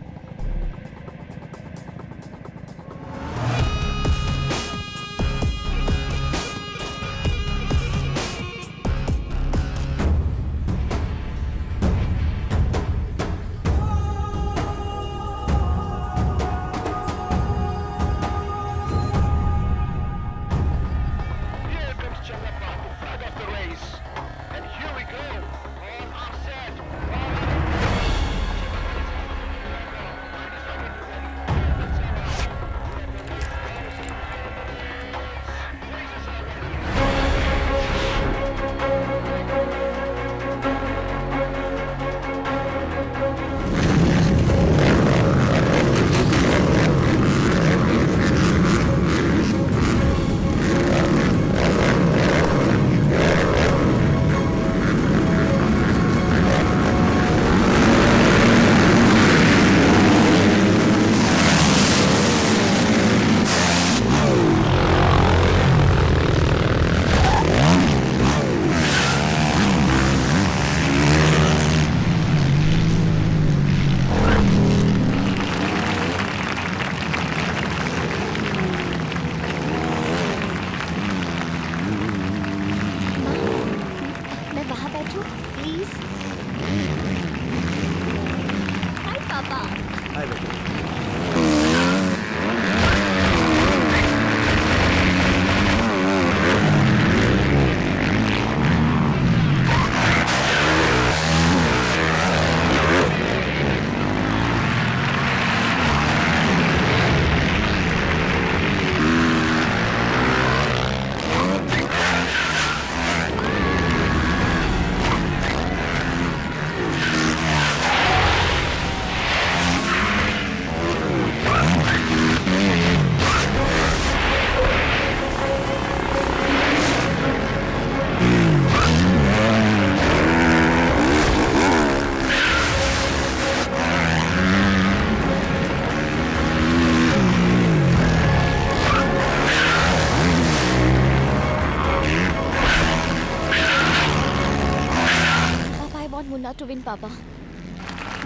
Not to win पापा।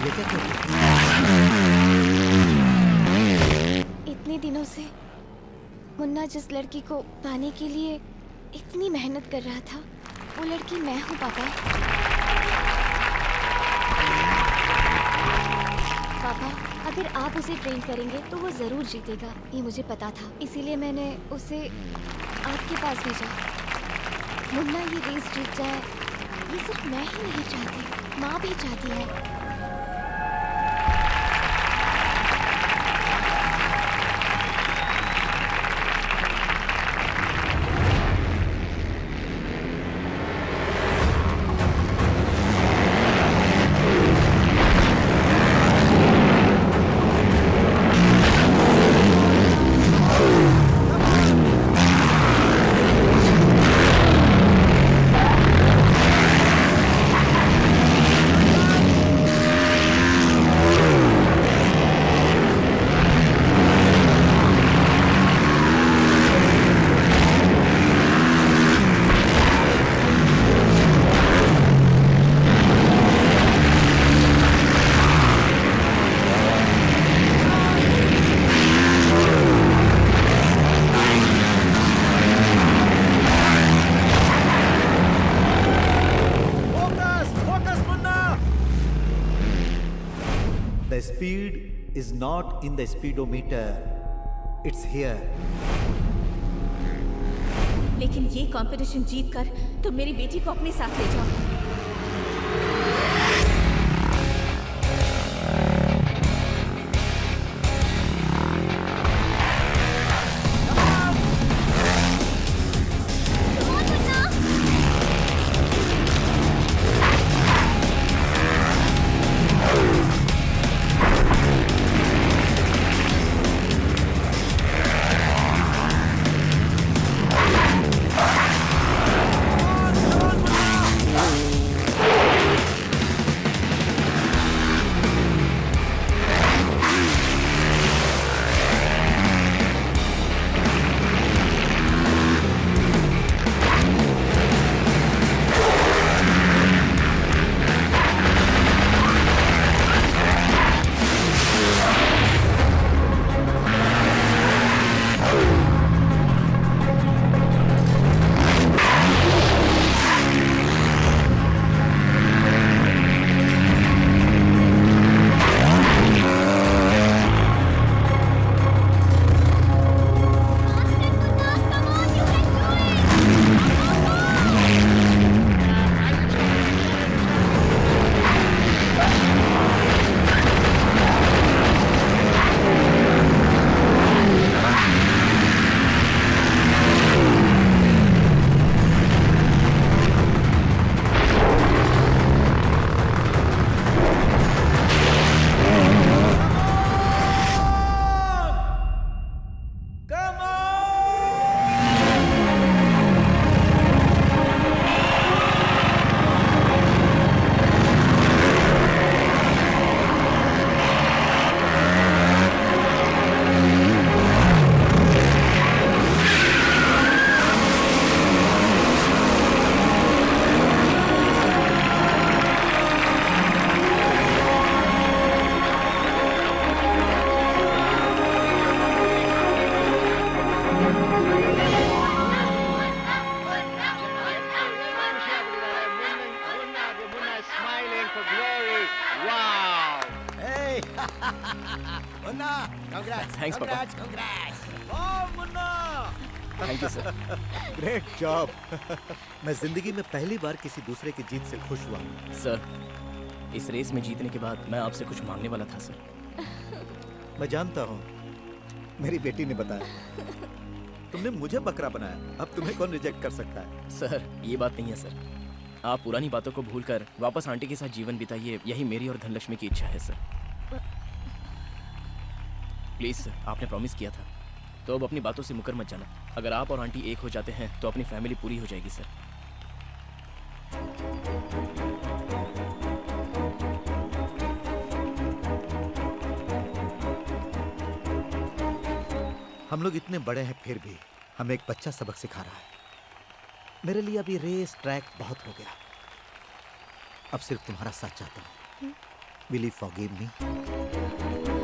ये क्या कहते? इतने दिनों से मुन्ना जिस लड़की को पाने के लिए इतनी मेहनत कर रहा था, वो लड़की मैं हूँ पापा। पापा, अगर आप उसे ट्रेन करेंगे तो वो जरूर जीतेगा, ये मुझे पता था। इसीलिए मैंने उसे आपके पास भेजा। मुन्ना ये रेस जीत जाए, ये सिर्फ मैं ही नहीं चाहती, माँ भी चाहती है। The speed is not in the speedometer. It's here. लेकिन ये कंपटीशन जीत कर तुम मेरी बेटी को अपने साथ ले जाओ। Thanks, Papa. Thank you, sir. Great job. मैं जिंदगी में पहली बार किसी दूसरे की जीत से खुश हुआ। सर, इस रेस में जीतने के बाद मैं आपसे कुछ मांगने वाला था सर। मैं जानता हूँ, मेरी बेटी ने बताया। तुमने मुझे बकरा बनाया, अब तुम्हें कौन रिजेक्ट कर सकता है? सर, ये बात नहीं है सर। आप पुरानी बातों को भूलकर वापस आंटी के साथ जीवन बिताइए, यही मेरी और धनलक्ष्मी की इच्छा है सर। प्लीज सर, आपने प्रॉमिस किया था, तो अब अपनी बातों से मुकर मत जाना। अगर आप और आंटी एक हो जाते हैं तो अपनी फैमिली पूरी हो जाएगी सर। हम लोग इतने बड़े हैं, फिर भी हमें एक बच्चा सबक सिखा रहा है। मेरे लिए अभी रेस ट्रैक बहुत हो गया। अब सिर्फ तुम्हारा साथ चाहता हूँ। Will you forgive me?